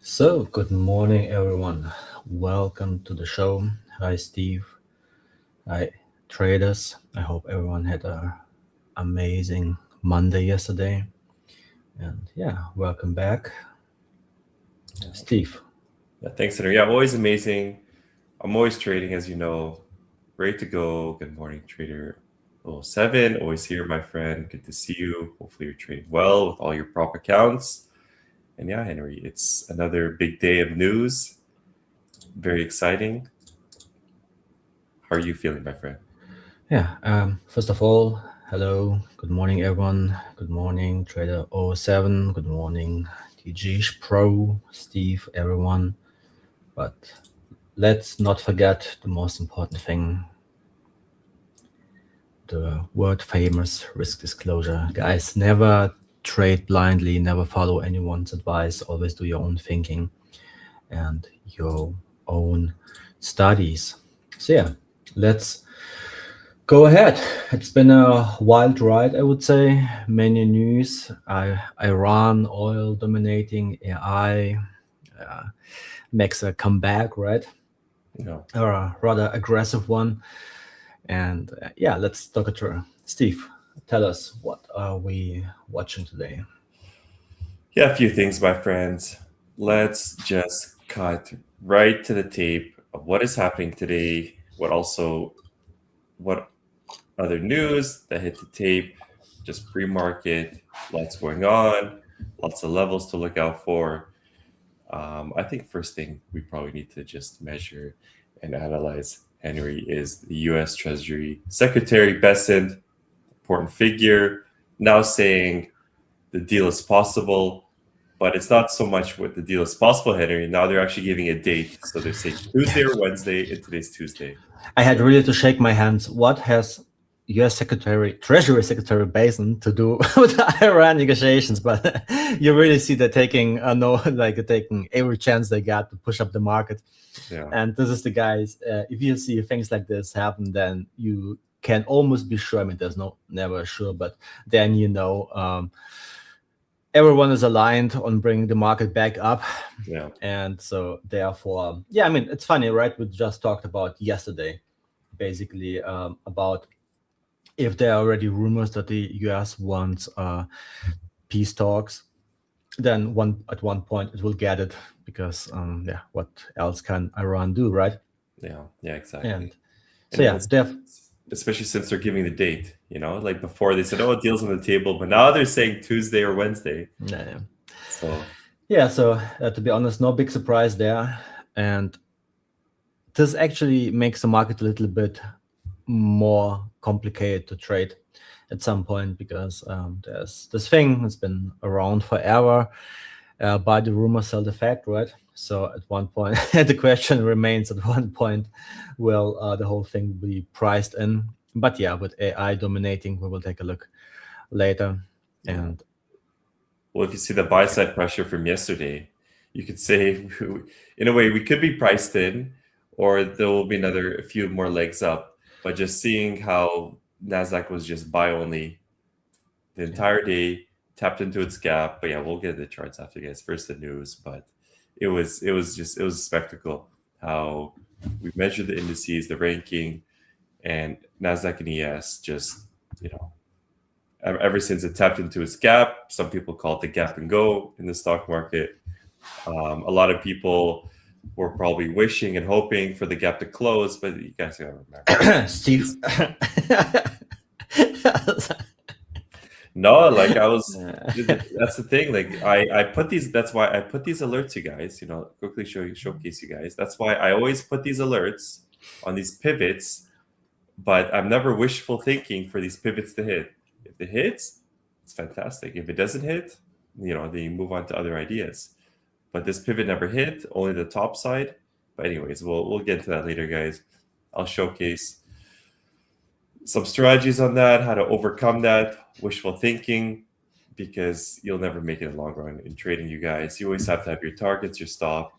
So, good morning, everyone. Welcome to the show. Hi, Steve. Hi, traders. I hope everyone had a amazing Monday yesterday. And yeah, welcome back, Steve. Yeah, thanks, Henry. Yeah, always amazing. I'm always trading, as you know. Ready to go. Good morning, trader. 07, always here, my friend. Good to see you. Hopefully, you're trading well with all your prop accounts. And yeah, Henry, it's another big day of news. Very exciting. How are you feeling, my friend? Yeah, first of all, hello. Good morning, everyone. Good morning, Trader 07. Good morning, TG Pro, Steve, everyone. But let's not forget the most important thing, the world famous risk disclosure. Guys, never trade blindly, never follow anyone's advice, always do your own thinking and your own studies. So yeah, let's go ahead. It's been a wild ride, I would say. Many news. Iran, oil dominating, AI makes a comeback, right? No. Or a rather aggressive one. And yeah, let's talk it through. Steve, tell us, what are we watching today? Yeah, a few things, my friends. Let's just cut right to the tape of what is happening today. What other news that hit the tape, just pre-market, lots going on, lots of levels to look out for. I think first thing we probably need to just measure and analyze, Henry, is the U.S. Treasury Secretary Bessent, important figure, now saying the deal is possible, but it's not so much what the deal is possible, Henry. Now they're actually giving a date. So they're saying Tuesday or Wednesday, and today's Tuesday. I had really to shake my hands. What has U.S. Treasury Secretary Basin to do with the Iran negotiations? But you really see they're taking taking every chance they got to push up the market. Yeah. And this is the guys. If you see things like this happen, then you can almost be sure. I mean, there's never sure, but then everyone is aligned on bringing the market back up. Yeah. And so therefore, yeah, I mean, it's funny, right? We just talked about yesterday, basically, about if there are already rumors that the US wants peace talks, then at one point it will get it, because yeah, what else can Iran do, right? Yeah, exactly. And so And yeah, especially since they're giving the date, like before they said, oh, deal's on the table, but now they're saying Tuesday or Wednesday. yeah. So Yeah, so to be honest, no big surprise there. And this actually makes the market a little bit more complicated to trade at some point, because there's this thing that's been around forever, buy the rumor, sell the fact, right? So at one point, the question remains, at one point, will the whole thing be priced in? But yeah, with AI dominating, we will take a look later. yeah. And Well, if you see the buy side pressure from yesterday, you could say, in a way, we could be priced in, or there will be a few more legs up. But just seeing how Nasdaq was just buy only the entire day, tapped into its gap. But yeah, we'll get the charts after, guys. First the news, but it was a spectacle how we measured the indices, the ranking, and Nasdaq and ES just ever since it tapped into its gap. Some people call it the gap and go in the stock market. A lot of people were probably wishing and hoping for the gap to close, but you guys gotta remember, Steve, no, like I was. That's the thing. Like I put these. That's why I put these alerts, you guys. Quickly showcase you guys. That's why I always put these alerts on these pivots. But I'm never wishful thinking for these pivots to hit. If it hits, it's fantastic. If it doesn't hit, then you move on to other ideas. But this pivot never hit, only the top side. But anyways, we'll get into that later, guys. I'll showcase some strategies on that, how to overcome that wishful thinking, because you'll never make it in the long run in trading, you guys. You always have to have your targets, your stop.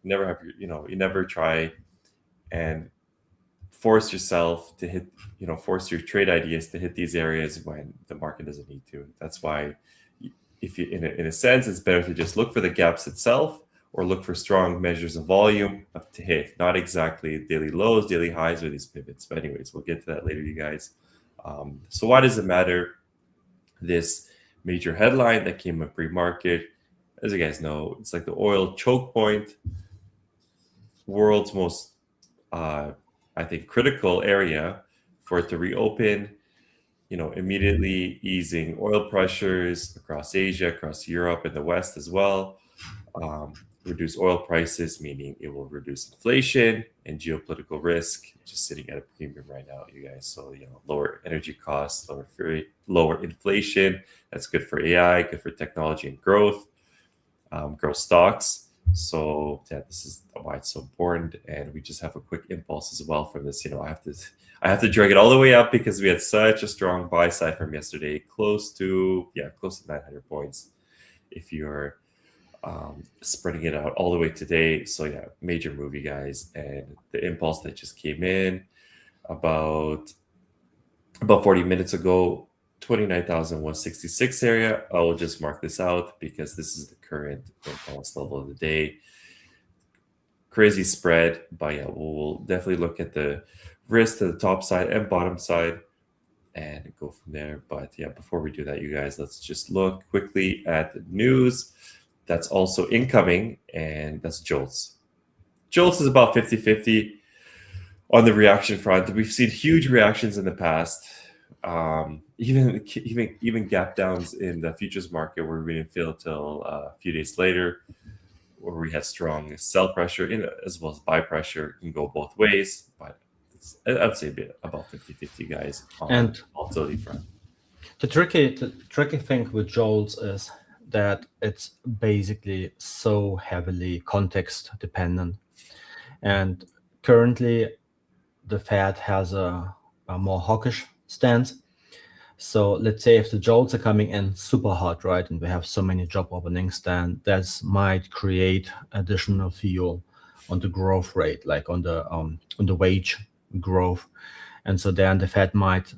You never have you never try and force yourself to hit, force your trade ideas to hit these areas when the market doesn't need to. That's why, if you, in a sense, it's better to just look for the gaps itself, or look for strong measures of volume to hit, not exactly daily lows, daily highs, or these pivots. But anyways, we'll get to that later, you guys. So why does it matter? This major headline that came up pre-market, as you guys know, it's like the oil choke point, world's most, I think, critical area for it to reopen. Immediately easing oil pressures across Asia, across Europe, and the West as well. Reduce oil prices, meaning it will reduce inflation and geopolitical risk, just sitting at a premium right now, you guys. So, lower energy costs, lower inflation. That's good for AI, good for technology and growth stocks. So, yeah, this is why it's so important. And we just have a quick impulse as well from this. I have to drag it all the way up because we had such a strong buy side from yesterday, close to 900 points. If you're spreading it out all the way today. So yeah, major move, you guys. And the impulse that just came in about 40 minutes ago, 29,166 area. I will just mark this out because this is the current impulse level of the day. Crazy spread, but yeah, we'll definitely look at the risk to the top side and bottom side and go from there. But yeah, before we do that, you guys, let's just look quickly at the news that's also incoming, and that's JOLTS. JOLTS is about 50-50 on the reaction front. We've seen huge reactions in the past. Even gap downs in the futures market where we didn't feel till a few days later, where we had strong sell pressure as well as buy pressure. Can go both ways, but I'd say about 50-50, guys, on the volatility front. The tricky thing with JOLTS is that it's basically so heavily context dependent, and currently the Fed has a more hawkish stance. So let's say if the JOLTS are coming in super hot, right, and we have so many job openings, then that might create additional fuel on the growth rate, like on the wage growth, and so then the Fed might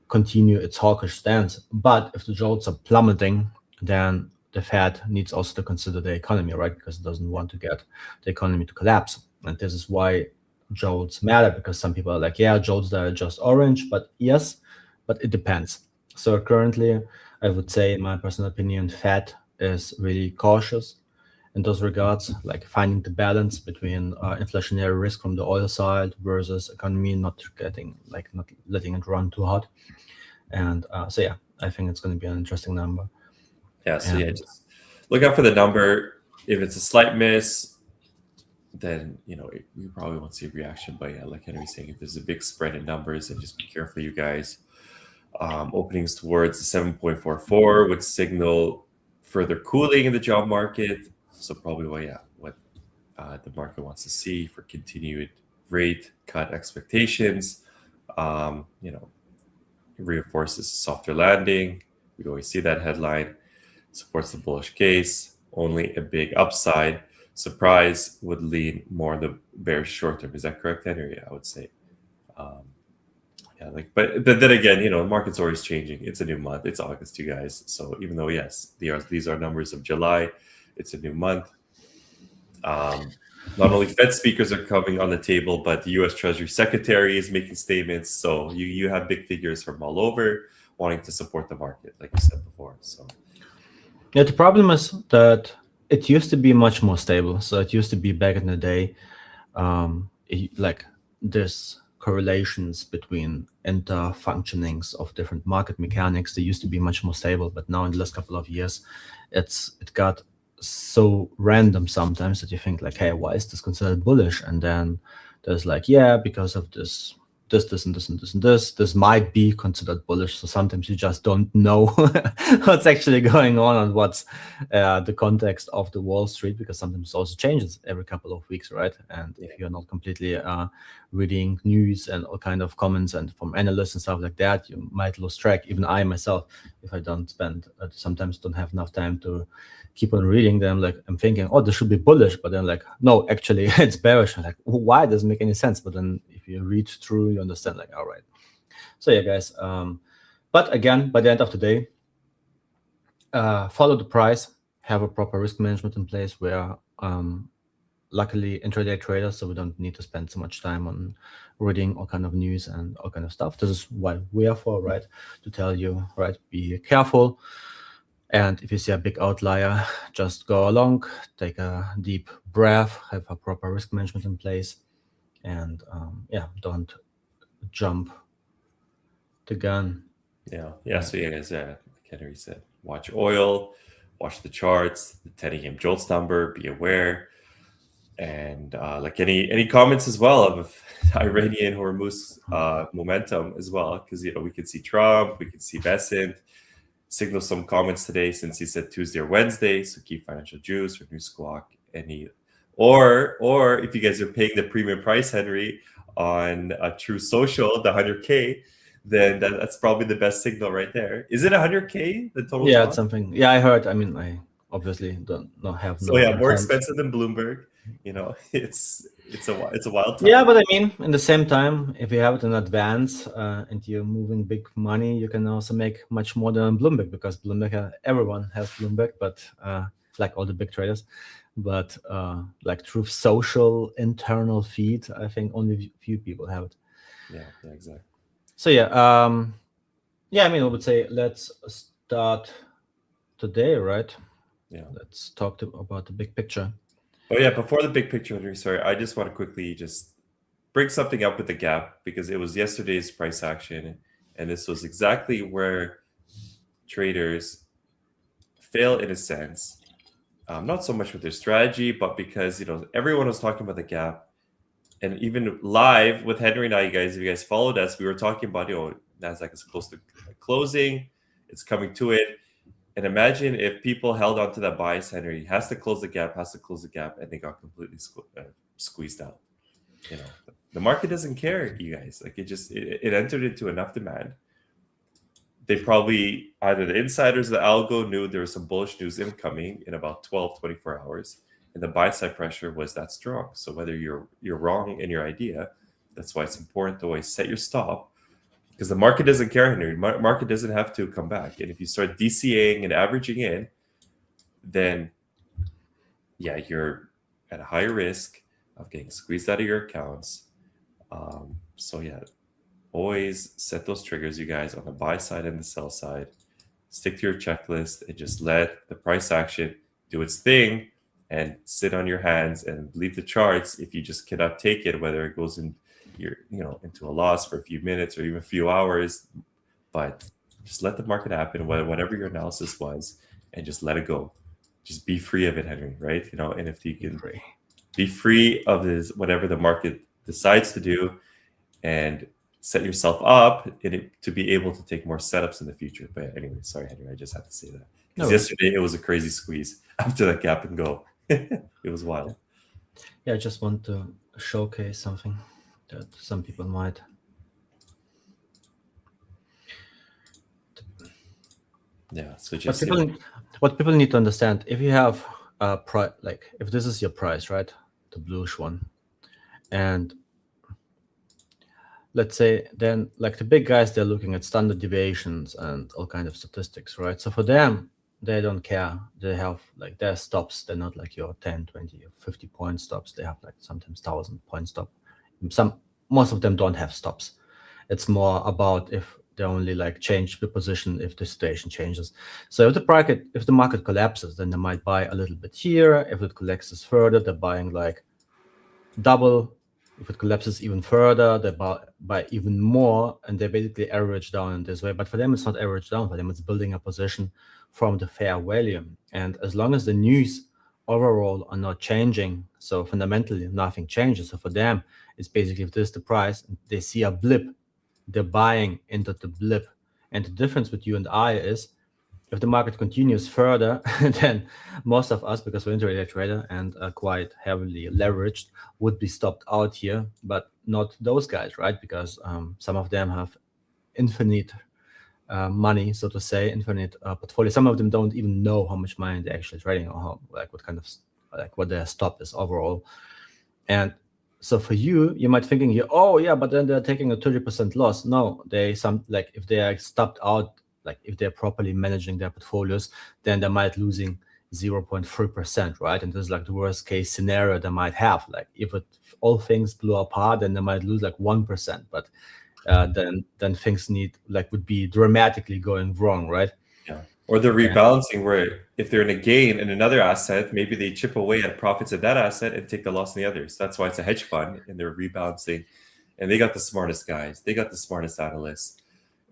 continue its hawkish stance. But if the JOLTS are plummeting, then the Fed needs also to consider the economy, right? Because it doesn't want to get the economy to collapse. And this is why JOLTS matter, because some people are like, yeah, JOLTS are just orange, but yes, but it depends. So currently, I would say, in my personal opinion, Fed is really cautious in those regards, like finding the balance between inflationary risk from the oil side versus economy not letting it run too hot. And so yeah, I think it's going to be an interesting number. Yeah, so yeah, just look out for the number. If it's a slight miss, then we probably won't see a reaction. But yeah, like Henry's saying, if there's a big spread in numbers, then just be careful, you guys. Openings towards the 7.44 would signal further cooling in the job market. So probably what the market wants to see for continued rate cut expectations. Reinforces softer landing. We always see that headline. Supports the bullish case. Only a big upside surprise would lean more on the bearish short term. Is that correct, Henry? I would say. But then again, the market's always changing. It's a new month. It's August, you guys. So even though, yes, these are numbers of July, it's a new month. Not only Fed speakers are coming on the table, but the U.S. Treasury Secretary is making statements. So you have big figures from all over wanting to support the market, like you said before. So yeah, the problem is that it used to be much more stable. So it used to be back in the day, like this correlations between inter-functionings of different market mechanics. They used to be much more stable, but now in the last couple of years, it got so random sometimes that you think like, hey, why is this considered bullish? And then there's like, yeah, because of this and this might be considered bullish. So sometimes you just don't know what's actually going on and what's the context of the Wall Street, because sometimes it also changes every couple of weeks, right? And if you're not completely reading news and all kind of comments and from analysts and stuff like that, you might lose track. Even I myself, if I don't sometimes don't have enough time to keep on reading them, like I'm thinking, oh, this should be bullish, but then like, no, actually it's bearish. I'm like, why? It doesn't make any sense. But then if you read through, you understand, like, all right. So yeah, guys. But again, by the end of the day, follow the price, have a proper risk management in place where luckily intraday traders, so we don't need to spend so much time on reading all kind of news and all kind of stuff. This is what we are for, right? To tell you, right, be careful. And if you see a big outlier, just go along, take a deep breath, have a proper risk management in place, and don't jump the gun. Yeah. So guys, like Henry said, watch oil, watch the charts, the 10 a.m. JOLTS number, be aware. And like any comments as well of Iranian Hormuz momentum as well, because we could see Trump, we could see Besant signal some comments today since he said Tuesday or Wednesday. So keep financial juice or New Squawk, or if you guys are paying the premium price, Henry, on True Social, the 100K, then that's probably the best signal right there. Is it 100K the total? Yeah, it's something. Yeah, I heard. I mean, I obviously don't have. So more expensive than Bloomberg. It's a wild time. Yeah, but I mean, in the same time, if you have it in advance and you're moving big money, you can also make much more than Bloomberg, because Bloomberg, everyone has Bloomberg, but like all the big traders, but like Truth Social internal feed, I think only few people have it. Yeah, exactly. So I mean, I would say let's start today, right? Yeah. Let's talk about the big picture. Oh yeah, before the big picture, Henry, sorry, I just want to quickly just bring something up with the gap, because it was yesterday's price action, and this was exactly where traders fail in a sense. Not so much with their strategy, but because everyone was talking about the gap, and even live with Henry and I, if you guys followed us, we were talking about Nasdaq is close to closing, it's coming to it. And imagine if people held on to that bias, Henry has to close the gap, and they got completely squeezed out. The market doesn't care, you guys. Like it entered into enough demand. They probably, either the insiders, the algo knew there was some bullish news incoming in about 12, 24 hours. And the buy side pressure was that strong. So whether you're wrong in your idea, that's why it's important to always set your stop. Because the market doesn't care, Henry. Market doesn't have to come back. And if you start DCAing and averaging in, then you're at a higher risk of getting squeezed out of your accounts. Always set those triggers, you guys, on the buy side and the sell side. Stick to your checklist and just let the price action do its thing, and sit on your hands and leave the charts if you just cannot take it, whether it goes in into a loss for a few minutes or even a few hours. But just let the market happen, whatever your analysis was, and just let it go. Just be free of it, Henry, right? And if you can be free of this, whatever the market decides to do, and set yourself up to be able to take more setups in the future. But anyway, sorry, Henry, I just had to say that. Because yesterday it was a crazy squeeze after that gap and go. It was wild. Yeah, I just want to showcase something that some people might. Yeah, so just what people need to understand, if you have a price, like if this is your price, right, the bluish one, and let's say then like the big guys, they're looking at standard deviations and all kind of statistics, right? So for them, they don't care. They have like their stops. They're not like your 10, 20, 50 point stops. They have like sometimes 1,000 point stop. Most of them don't have stops. It's more about if they only like change the position if the situation changes. So if the market collapses, then they might buy a little bit here. If it collapses further, they're buying like double. If it collapses even further, they buy even more, and they basically average down in this way. But for them, it's not average down. For them, it's building a position from the fair value. And as long as the news overall are not changing, so fundamentally nothing changes. So for them, it's basically if this is the price, they see a blip, they're buying into the blip. And the difference with you and I is, if the market continues further, then most of us, because we're intraday trader and are quite heavily leveraged, would be stopped out here, but not those guys, right? Because some of them have infinite money, so to say, infinite portfolio. Some of them don't even know how much money they're actually trading, or how, like what kind of what their stop is overall. And so for you might thinking here, oh yeah, but then they're taking a 30% loss. No, if they are stopped out, like if they're properly managing their portfolios, then they might losing 0.3%, right? And this is like the worst case scenario they might have. Like if all things blew apart, then they might lose like 1%. But then things would be dramatically going wrong, right? Yeah. Or they're rebalancing where if they're in a gain in another asset, maybe they chip away at profits of that asset and take the loss in the others. That's why it's a hedge fund and they're rebalancing. And they got the smartest guys. They got the smartest analysts.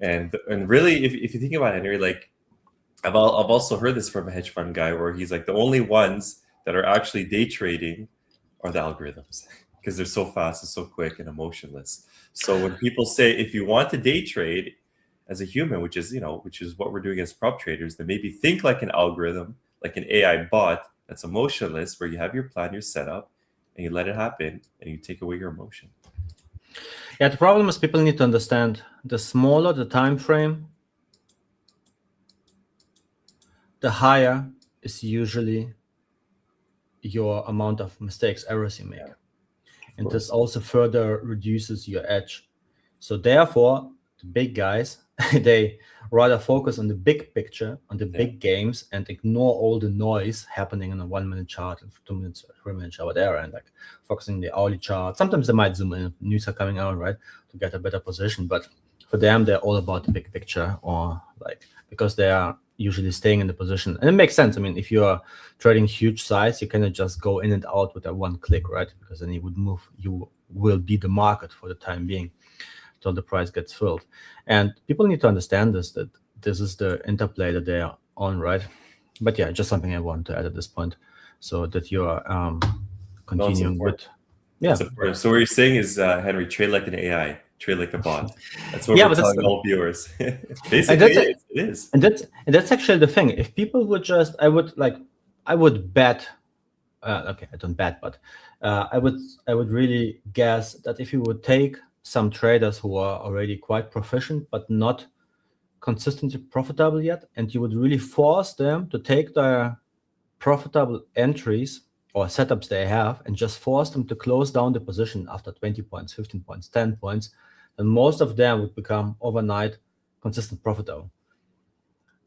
And really, if you think about it, Henry, like I've also heard this from a hedge fund guy where he's like the only ones that are actually day trading are the algorithms because they're so fast and so quick and emotionless. So when people say if you want to day trade as a human, which is what we're doing as prop traders, then maybe think like an algorithm, like an AI bot that's emotionless, where you have your plan, your setup, and you let it happen, and you take away your emotion. Yeah, the problem is people need to understand the smaller the time frame, the higher is usually your amount of mistakes, errors you make. Yeah, and this also further reduces your edge. So therefore, the big guys, they rather focus on the big picture, on the big games, and ignore all the noise happening in a 1 minute chart, 2 minutes, 3 minute chart, whatever, and like focusing on the hourly chart. Sometimes they might zoom in, news are coming out, right, to get a better position. But for them, they're all about the big picture, or like because they are usually staying in the position. And it makes sense. I mean, if you are trading huge size, you cannot just go in and out with a one click, right? Because then you would move, you will be the market for the time being till the price gets filled. And people need to understand this, that this is the interplay that they are on, right? But yeah, just something I want to add at this point, so that you are continuing with. Yeah. So what you're saying is, Henry, trade like an AI, trade like a bot. That's what we're telling all viewers. Basically, it is. And that's actually the thing. If people would just, I would bet. Okay, I don't bet, but I would really guess that if you would take some traders who are already quite proficient but not consistently profitable yet, and you would really force them to take their profitable entries or setups they have and just force them to close down the position after 20 points, 15 points, 10 points, then most of them would become overnight consistent profitable.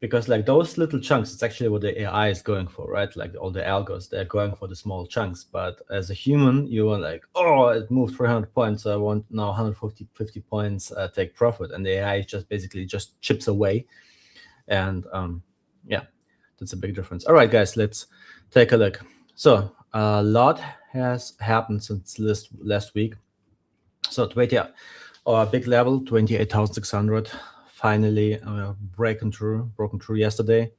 Because like those little chunks, it's actually what the AI is going for, right? Like all the algos, they're going for the small chunks. But as a human, you are like, oh, it moved 300 points. So I want now 150 points, take profit. And the AI just basically just chips away. And yeah, that's a big difference. All right, guys, let's take a look. So a lot has happened since last week. So our big level, 28,600. Finally broken through yesterday.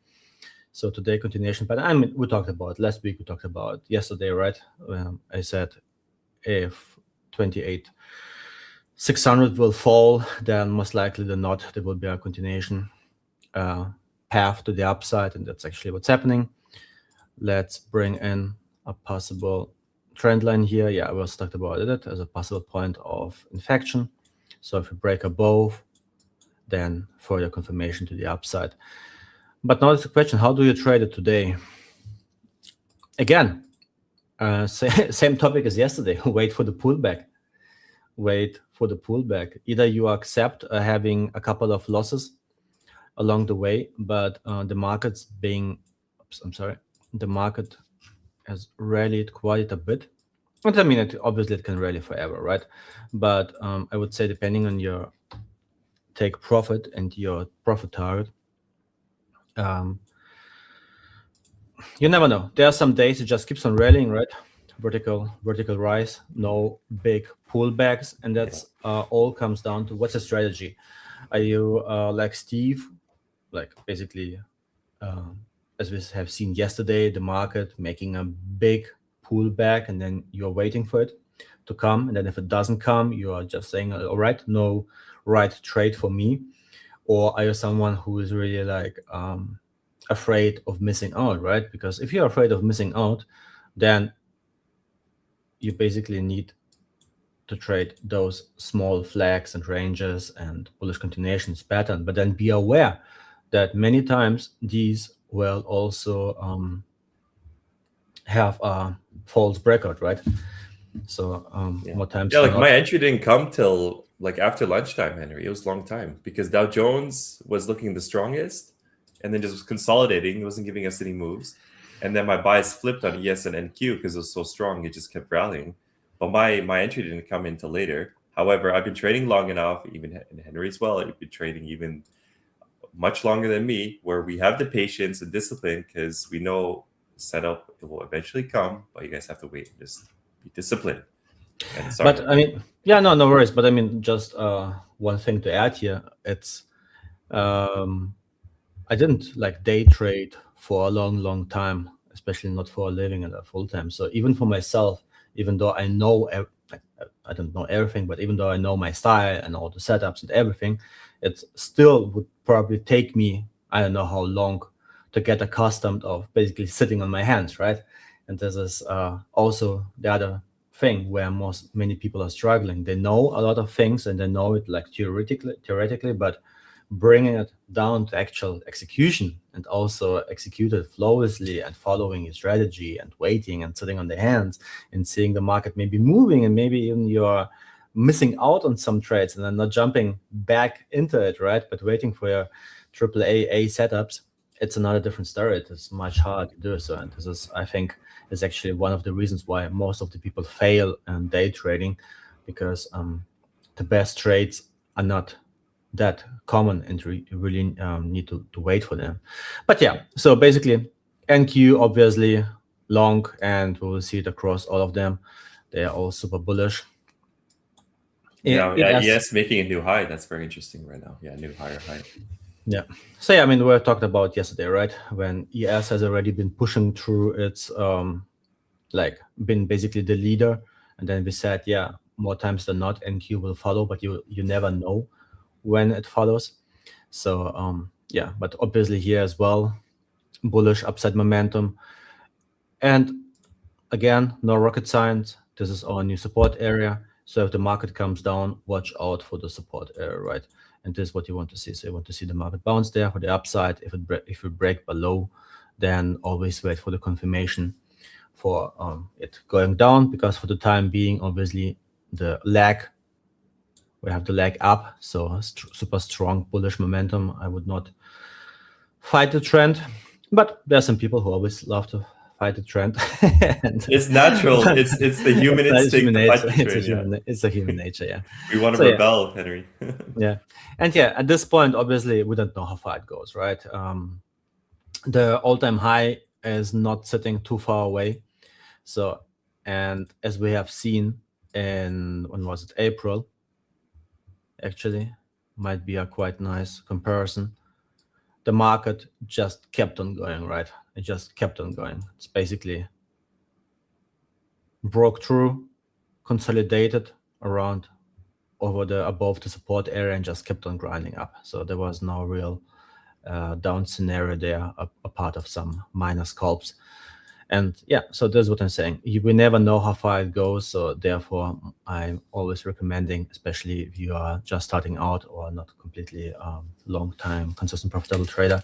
So today continuation, but I mean, we talked about last week, we talked about yesterday, right? I said if 28,600 will fall, then most likely than not there will be a continuation path to the upside, and that's actually what's happening. Let's bring in a possible trend line here. Yeah, I was talked about it as a possible point of inflection. So if we break above, then further confirmation to the upside. But now it's the question, how do you trade it today? Again, same topic as yesterday. Wait for the pullback. Either you accept having a couple of losses along the way, but the market has rallied quite a bit. And I mean, obviously it can rally forever, right? But I would say depending on your take profit and your profit target, you never know. There are some days it just keeps on rallying, right? Vertical rise, no big pullbacks, and that's all comes down to what's the strategy. Are you like Steve, like basically as we have seen yesterday, the market making a big pullback, and then you're waiting for it to come, and then if it doesn't come, you are just saying, all right, no right trade for me? Or are you someone who is really like afraid of missing out, right? Because if you're afraid of missing out, then you basically need to trade those small flags and ranges and bullish continuations pattern, but then be aware that many times these will also have a false breakout, right? So more times. Yeah, like my entry didn't come till like after lunchtime, Henry. It was a long time because Dow Jones was looking the strongest and then just was consolidating. It wasn't giving us any moves. and then my bias flipped on ES and NQ because it was so strong, it just kept rallying. But my entry didn't come until later. However, I've been trading long enough, even in Henry as well. I've been trading even much longer than me, where we have the patience and discipline because we know setup will eventually come, but you guys have to wait and just be disciplined. And sorry. But I mean, yeah, no worries. But I mean, just one thing to add here. It's I didn't like day trade for a long time, especially not for a living and a full time. So even for myself, even though I know I don't know everything, but even though I know my style and all the setups and everything, it still would probably take me, I don't know how long, to get accustomed of basically sitting on my hands, right? And this is also the other thing where many people are struggling. They know a lot of things and they know it like theoretically, but bringing it down to actual execution and also execute it flawlessly and following your strategy and waiting and sitting on the hands and seeing the market maybe moving, and maybe even you're missing out on some trades and then not jumping back into it, right? But waiting for your AAA setups, it's another different story. It's much harder to do so. And this is, I think, is actually one of the reasons why most of the people fail in day trading, because the best trades are not that common and you really need to wait for them. But yeah, so basically NQ obviously long, and we will see it across all of them. They are all super bullish. Yes, making a new high. That's very interesting right now. Yeah, new higher high. Yeah. So yeah, I mean, we were talking about yesterday, right? When ES has already been pushing through its like been basically the leader, and then we said, yeah, more times than not NQ will follow, but you never know when it follows. So yeah, but obviously here as well, bullish upside momentum. And again, no rocket science. This is our new support area. So if the market comes down, watch out for the support area, right? And this is what you want to see. So you want to see the market bounce there for the upside. If it break below, then always wait for the confirmation for it going down, because for the time being, obviously the lag, we have the leg up, so super strong bullish momentum. I would not fight the trend, but there are some people who always love to fight the trend. It's natural. It's the human instinct to fight the trend. It's a human nature, yeah. We want to rebel, Henry. Yeah, and yeah, at this point, obviously, we don't know how far it goes, right? The all-time high is not sitting too far away. So, and as we have seen in, when was it, April, actually, might be a quite nice comparison. The market just kept on going, right? It just kept on going. It's basically broke through, consolidated around above the support area, and just kept on grinding up. So there was no real down scenario there, a part of some minor scalps. And yeah, so that's what I'm saying. We never know how far it goes. So therefore, I'm always recommending, especially if you are just starting out or not completely long-time consistent profitable trader,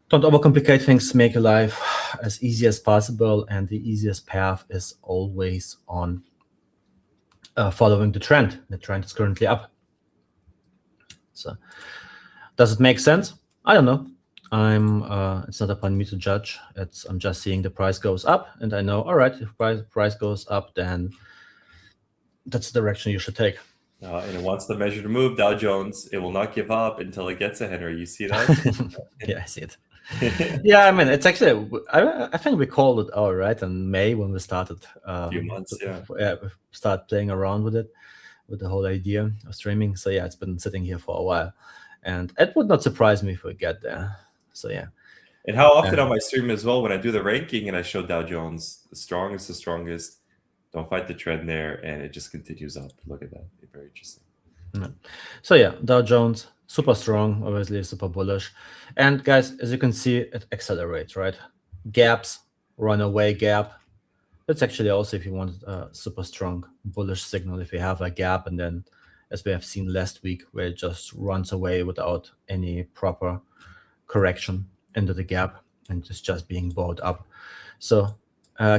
don't overcomplicate things. Make your life as easy as possible. And the easiest path is always on following the trend. The trend is currently up. So does it make sense? I don't know. It's not upon me to judge. I'm just seeing the price goes up, and I know, all right, if price goes up, then that's the direction you should take. And it wants the measure to move, Dow Jones. It will not give up until it gets a Henry. You see that? Yeah, I see it. Yeah, I mean, it's actually, I think we called it out, right, in May when we started. A few months, yeah. We started playing around with it, with the whole idea of streaming. So yeah, it's been sitting here for a while, and it would not surprise me if we get there. So yeah. And how often on my stream as well, when I do the ranking and I show Dow Jones the strongest, don't fight the trend there, and it just continues up. Look at that. Very interesting. So yeah, Dow Jones, super strong, obviously super bullish. And guys, as you can see, it accelerates, right? Gaps, runaway gap. That's actually also if you want a super strong bullish signal, if you have a gap, and then as we have seen last week, where it just runs away without any proper correction into the gap and it's just being bought up. So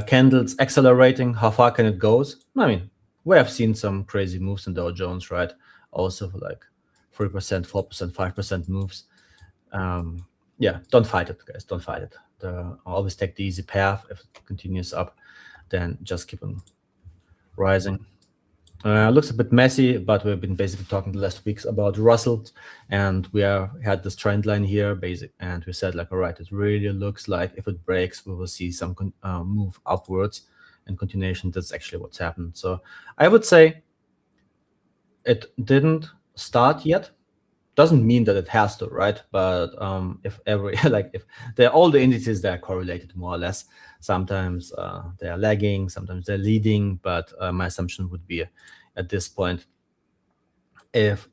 candles accelerating, how far can it go? I mean, we have seen some crazy moves in Dow Jones, right? Also for like 3%, 4%, 5% moves. Yeah, don't fight it, guys. Don't fight it. always take the easy path. If it continues up, then just keep on rising. Looks a bit messy, but we've been basically talking the last weeks about Russell, and we had this trend line here, and we said like, all right, it really looks like if it breaks, we will see some move upwards and continuation. That's actually what's happened. So I would say it didn't start yet. Doesn't mean that it has to, right? But if all the indices that are correlated more or less, sometimes they are lagging, sometimes they're leading. But my assumption would be at this point, if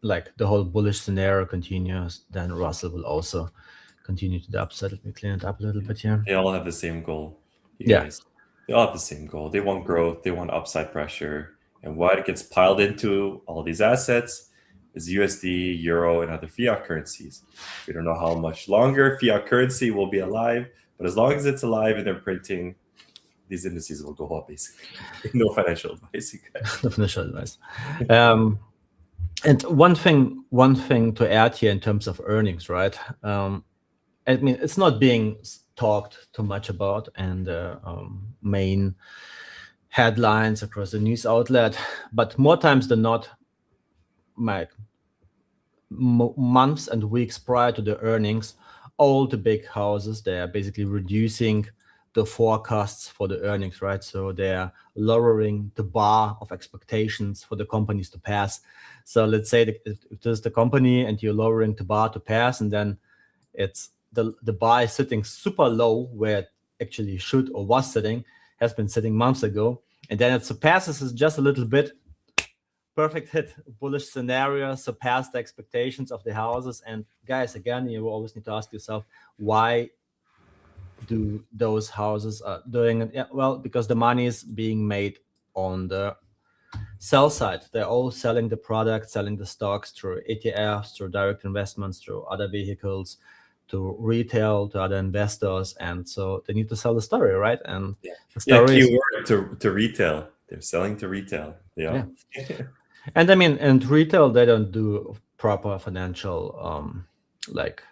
like the whole bullish scenario continues, then Russell will also continue to the upside. Let me clean it up a little bit here. They all have the same goal. Yeah. Guys. They all have the same goal. They want growth. They want upside pressure. And what gets piled into all these assets is USD, Euro, and other fiat currencies. We don't know how much longer fiat currency will be alive, but as long as it's alive and they're printing, these indices will go up, basically. No financial advice, you guys. No financial advice. And one thing to add here in terms of earnings, right? I mean, it's not being talked too much about, and main headlines across the news outlet, but more times than not, months and weeks prior to the earnings, all the big houses, they are basically reducing the forecasts for the earnings, right? So they're lowering the bar of expectations for the companies to pass. So let's say that if there's the company and you're lowering the bar to pass, and then it's the bar is sitting super low where it actually should or was sitting, has been sitting months ago, and then it surpasses it just a little bit. Perfect hit, bullish scenario, surpassed the expectations of the houses. And guys, again, you always need to ask yourself, why do those houses doing it? Yeah, well, because the money is being made on the sell side. They're all selling the product, selling the stocks through ETFs, through direct investments, through other vehicles, to retail, to other investors, and so they need to sell the story, right? And the story keyword to retail. They're selling to retail. Yeah. And I mean, and retail, they don't do proper financial like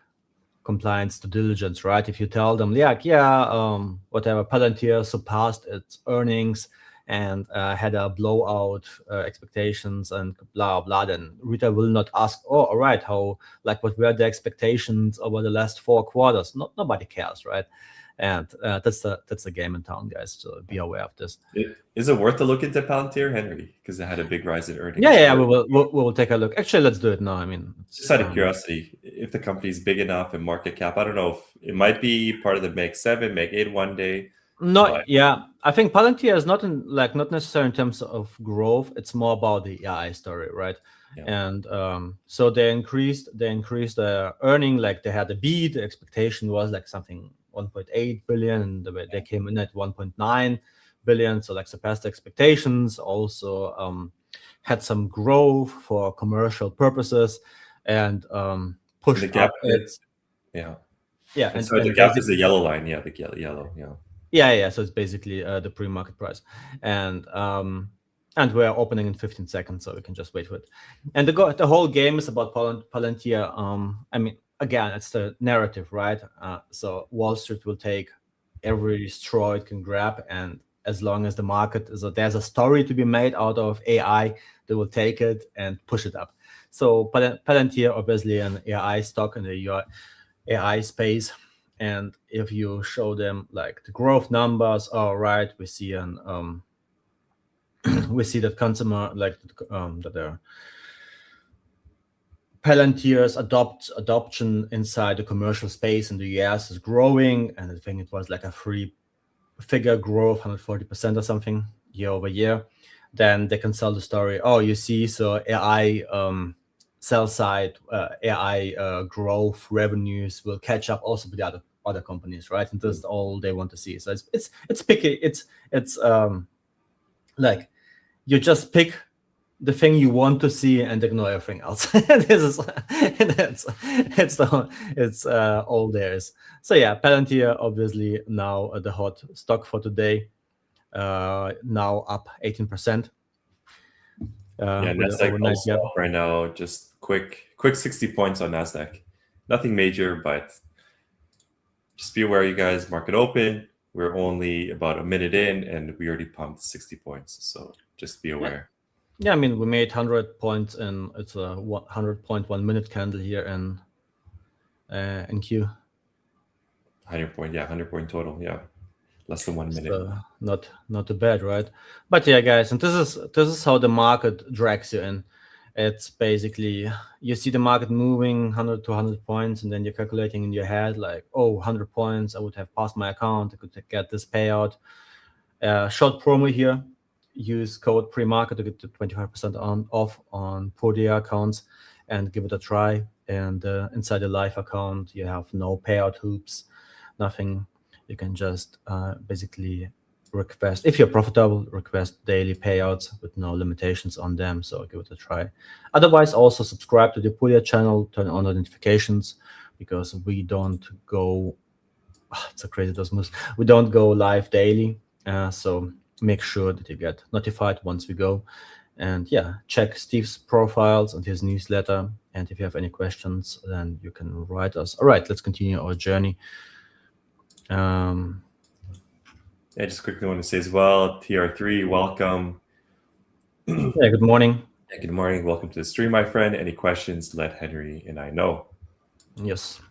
compliance due diligence, right? If you tell them, whatever, Palantir surpassed its earnings and had a blowout expectations and blah blah, then retail will not ask, oh, all right, what were the expectations over the last 4 quarters? Nobody cares, right? And that's the game in town, guys. So be aware of this. Is it worth a look into Palantir, Henry? Because it had a big rise in earnings. Yeah, we'll take a look. Actually, let's do it now. I mean, just out of curiosity, if the company is big enough in market cap, I don't know if it might be part of the Meg 7, Meg 8 one day. I think Palantir is not necessarily in terms of growth. It's more about the AI story, right? Yeah. And so they increased their earning. Like they had a beat. The expectation was like something 1.8 billion, and they came in at 1.9 billion, so like surpassed expectations. Also had some growth for commercial purposes, and pushed the gap. And so the gap is the yellow line. Yeah, the yellow. Yeah. So it's basically the pre-market price, and we're opening in 15 seconds, so we can just wait for it. And the whole game is about Palantir. I mean, again, it's the narrative, right? So Wall Street will take every straw it can grab, and as long as the market there's a story to be made out of AI, they will take it and push it up. So Palantir, obviously, an AI stock in the AI space, and if you show them like the growth numbers, all right, we see we see that consumer that Palantir's adoption inside the commercial space in the US is growing, and I think it was like a 3-figure growth, 140% or something year over year. Then they can sell the story. Oh, you see, so AI sell side AI growth revenues will catch up also with the other companies, right? And that's all they want to see. So it's picky. It's like you just pick the thing you want to see and ignore everything else. It's all there is. So yeah, Palantir obviously now the hot stock for today. Now up 18%. Nasdaq right now, just quick 60 points on Nasdaq. Nothing major, but just be aware, you guys, market open. We're only about a minute in and we already pumped 60 points. So just be aware. Yeah, I mean, we made 100 points and it's a 100.1 minute candle here in Q. 100 point, yeah, 100 point total, yeah. Less than 1 minute. So not too bad, right? But yeah, guys, and this is how the market drags you in. It's basically you see the market moving 100 to 100 points, and then you're calculating in your head like, oh, 100 points, I would have passed my account, I could get this payout. Short promo here. Use code pre-market to get to 25% off on Podia accounts, and give it a try. And inside the live account, you have no payout hoops, nothing. You can just basically request, if you're profitable, request daily payouts with no limitations on them. So give it a try. Otherwise, also subscribe to the Podia channel, turn on the notifications, because we don't go. It's so crazy, those moves. We don't go live daily. So make sure that you get notified once we go. And yeah, check Steve's profiles and his newsletter. And if you have any questions, then you can write us. All right, let's continue our journey. I just quickly want to say as well, TR3, welcome. Yeah, good morning. Yeah, good morning. Welcome to the stream, my friend. Any questions, let Henry and I know. Yes,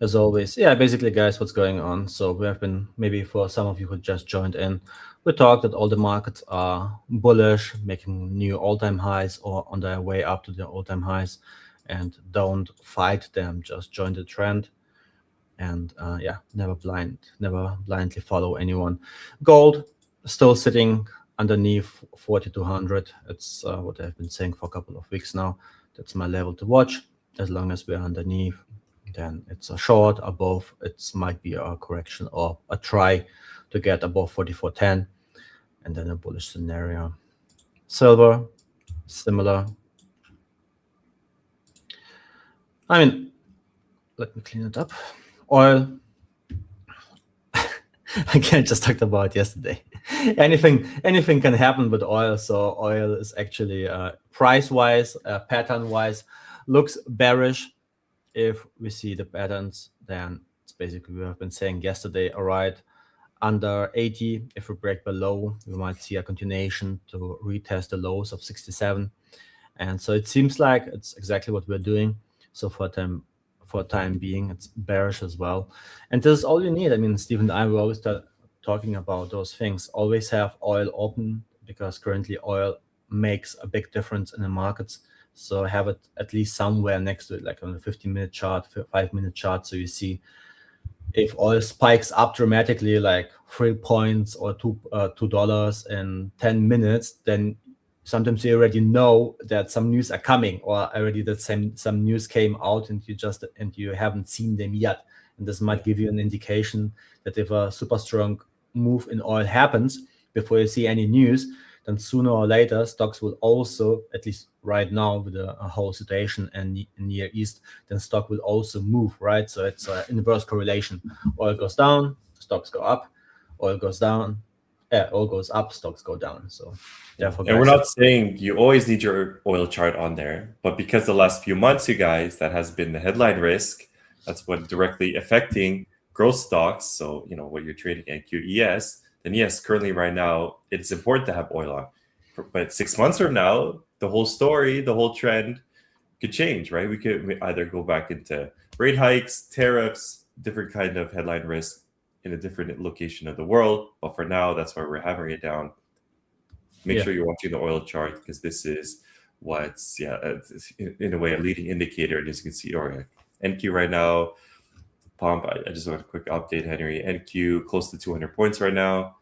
as always. Yeah, basically, guys, what's going on? So we have been, maybe for some of you who just joined in, we talked that all the markets are bullish, making new all-time highs or on their way up to the all-time highs, and don't fight them, just join the trend. And yeah, never blindly follow anyone. Gold still sitting underneath 4,200. It's what I've been saying for a couple of weeks now. That's my level to watch. As long as we're underneath, then it's a short. Above, it might be a correction or a try to get above 44.10, and then a bullish scenario. Silver, similar. I mean, let me clean it up. Oil, again, just talked about yesterday. anything can happen with oil. So oil is actually price-wise, pattern-wise, looks bearish. If we see the patterns, then it's basically, we have been saying yesterday, all right, under 80, if we break below, we might see a continuation to retest the lows of 67. And so it seems like it's exactly what we're doing. So for time being, it's bearish as well. And this is all you need. I mean, Steve and I were always talking about those things. Always have oil open, because currently oil makes a big difference in the markets. So have it at least somewhere next to it, like on a 15-minute chart, 5-minute chart. So you see if oil spikes up dramatically, like 3 points or $2 in 10 minutes, then sometimes you already know that some news are coming, or already that some news came out and you haven't seen them yet. And this might give you an indication that if a super strong move in oil happens before you see any news, then sooner or later stocks will also, at least right now with the whole situation and Near East, then stock will also move, right? So it's an inverse correlation. Oil goes down, stocks go up. Oil goes down, oil goes up, stocks go down. So therefore, and we're not saying you always need your oil chart on there, but because the last few months, you guys, that has been the headline risk. That's what directly affecting growth stocks. So what you're trading at QES. Then yes, currently right now, it's important to have oil on. But 6 months from now, the whole story, the whole trend could change, right? We could either go back into rate hikes, tariffs, different kind of headline risk in a different location of the world. But for now, that's why we're hammering it down. Make sure you're watching the oil chart, because this is what's, in a way, a leading indicator. And as you can see, NQ right now, pump. I just want a quick update, Henry. NQ close to 200 points right now.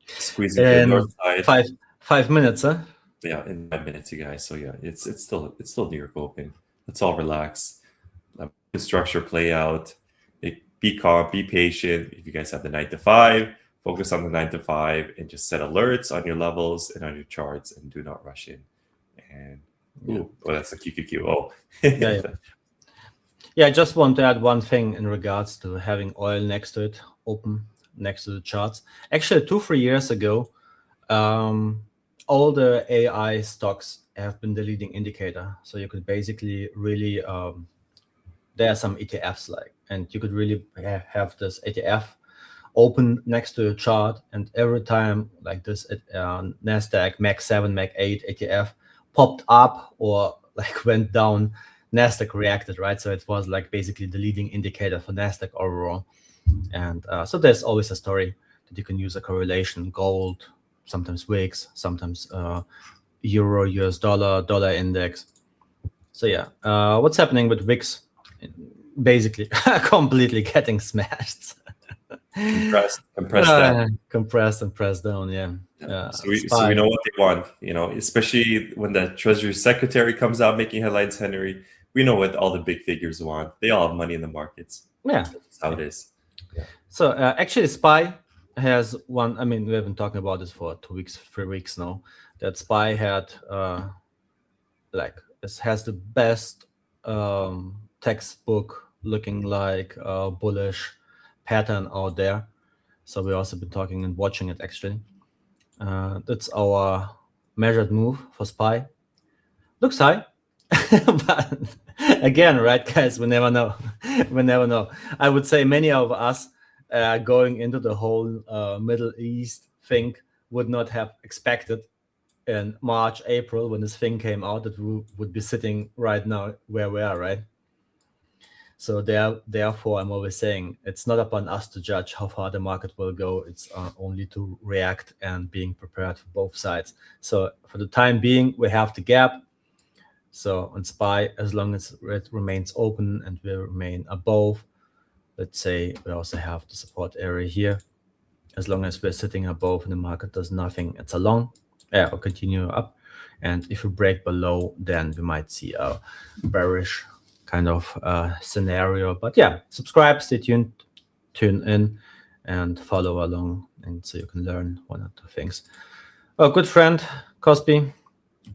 Squeezing to the north side. 5 minutes, huh? Yeah, in 5 minutes, you guys. So yeah, it's still New York open. Let's all relax. Let the structure play out. Be calm, be patient. If you guys have the 9 to 5, focus on the 9 to 5 and just set alerts on your levels and on your charts, and do not rush in. And that's a QQQ. Oh, yeah. I just want to add one thing in regards to having oil next to it, open next to the charts. Actually, 2-3 years ago, all the AI stocks have been the leading indicator. So you could basically really there are some ETFs like, and you could really have this ETF open next to a chart, and every time like this Nasdaq Mac 7, Mac 8 ETF popped up or like went down, Nasdaq reacted, right? So it was like basically the leading indicator for Nasdaq overall. And so there's always a story that you can use, a correlation, gold, sometimes wicks, sometimes euro, US dollar, dollar index. So yeah, what's happening with wicks? Basically completely getting smashed. compressed down. Compressed and pressed down, yeah. So we know what they want, you know, especially when the Treasury Secretary comes out making headlines, Henry. We know what all the big figures want. They all have money in the markets. Yeah. That's how it is. Yeah. So actually SPY has one, I mean, we have been talking about this for 2 weeks, 3 weeks now, that SPY had like, it has the best textbook looking like bullish pattern out there. So we also been talking and watching it actually. That's our measured move for SPY. Looks high, but again, right, guys, we never know. We never know. I would say many of us going into the whole Middle East thing would not have expected in March, April, when this thing came out, that we would be sitting right now where we are, right? So therefore, I'm always saying it's not upon us to judge how far the market will go. It's only to react and being prepared for both sides. So for the time being, we have the gap. So on SPY, as long as it remains open and we remain above, let's say we also have the support area here. As long as we're sitting above and the market does nothing, it's a long. Or continue up. And if we break below, then we might see a bearish kind of scenario. But yeah, subscribe, stay tuned, tune in, and follow along, and so you can learn one or two things. Oh, good friend Cosby.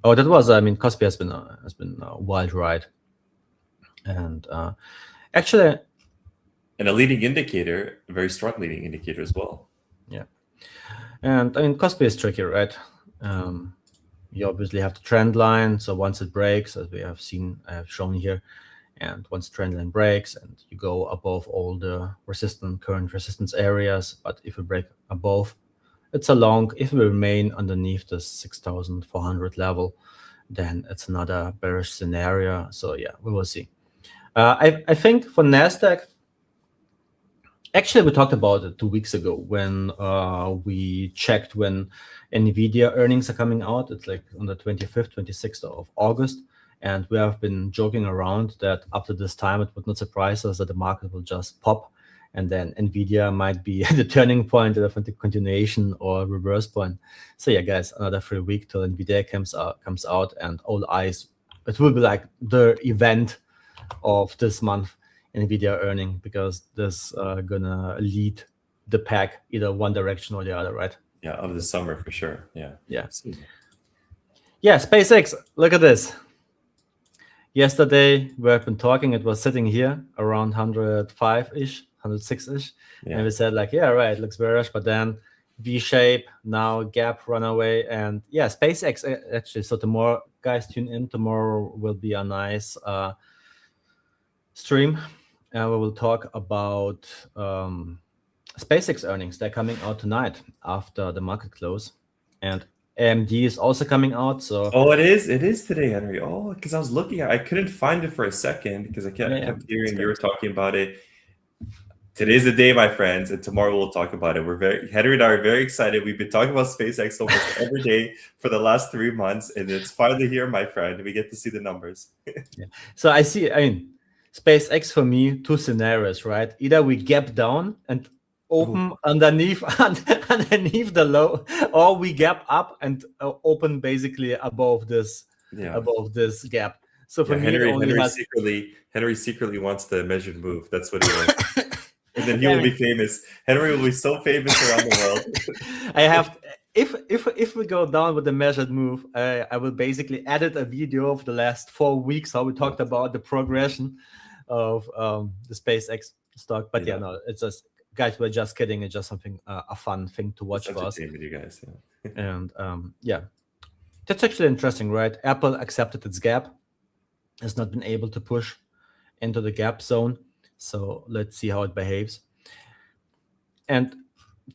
Oh, that was, I mean, Cosby has been a wild ride, and actually, and a leading indicator, a very strong leading indicator as well. Yeah, and I mean, Cosby is tricky, right? You obviously have the trend line. So once it breaks, as we have seen, I have shown here, and once the trend line breaks and you go above all the current resistance areas, but if we break above, it's a long. If we remain underneath the 6,400 level, then it's another bearish scenario. So yeah, we will see. I think for Nasdaq, actually, we talked about it 2 weeks ago when we checked when Nvidia earnings are coming out. It's like on the 25th, 26th of August. And we have been joking around that up to this time, it would not surprise us that the market will just pop. And then Nvidia might be the turning point of the continuation or reverse point. So yeah, guys, another 3 weeks till Nvidia comes out, and all eyes, it will be like the event of this month, Nvidia earning, because this gonna lead the pack either one direction or the other, right? Yeah, of the summer for sure. Yeah. Yeah. Yeah, SpaceX, look at this. Yesterday we have been talking, it was sitting here around 105-ish, 106-ish. Yeah. And we said like, yeah, right, looks bearish, but then V-shape, now gap, runaway, and yeah, SpaceX actually. So tomorrow, guys, tune in. Tomorrow will be a nice stream. We will talk about SpaceX earnings. They're coming out tonight after the market close, and AMD is also coming out. So it is today, Henry. Oh, because I was looking I couldn't find it for a second because I kept hearing you were talking about it. Today's the day, my friends, and tomorrow we'll talk about it. Henry and I are very excited. We've been talking about SpaceX almost every day for the last 3 months, and it's finally here, my friend. We get to see the numbers. Yeah. So I mean, SpaceX for me, 2 scenarios, right? Either we gap down and open underneath the low, or we gap up and open basically above this gap. So for me, Henry secretly wants the measured move. That's what he wants. And then he will be famous. Henry will be so famous around the world. I have, if we go down with the measured move, I will basically edit a video of the last 4 weeks how we talked about the progression of the SpaceX stock. But yeah, no, it's just, guys, we're just kidding. It's just something, a fun thing to watch for us. With you guys, yeah. And yeah, that's actually interesting, right? Apple accepted its gap, has not been able to push, into the gap zone. So let's see how it behaves. And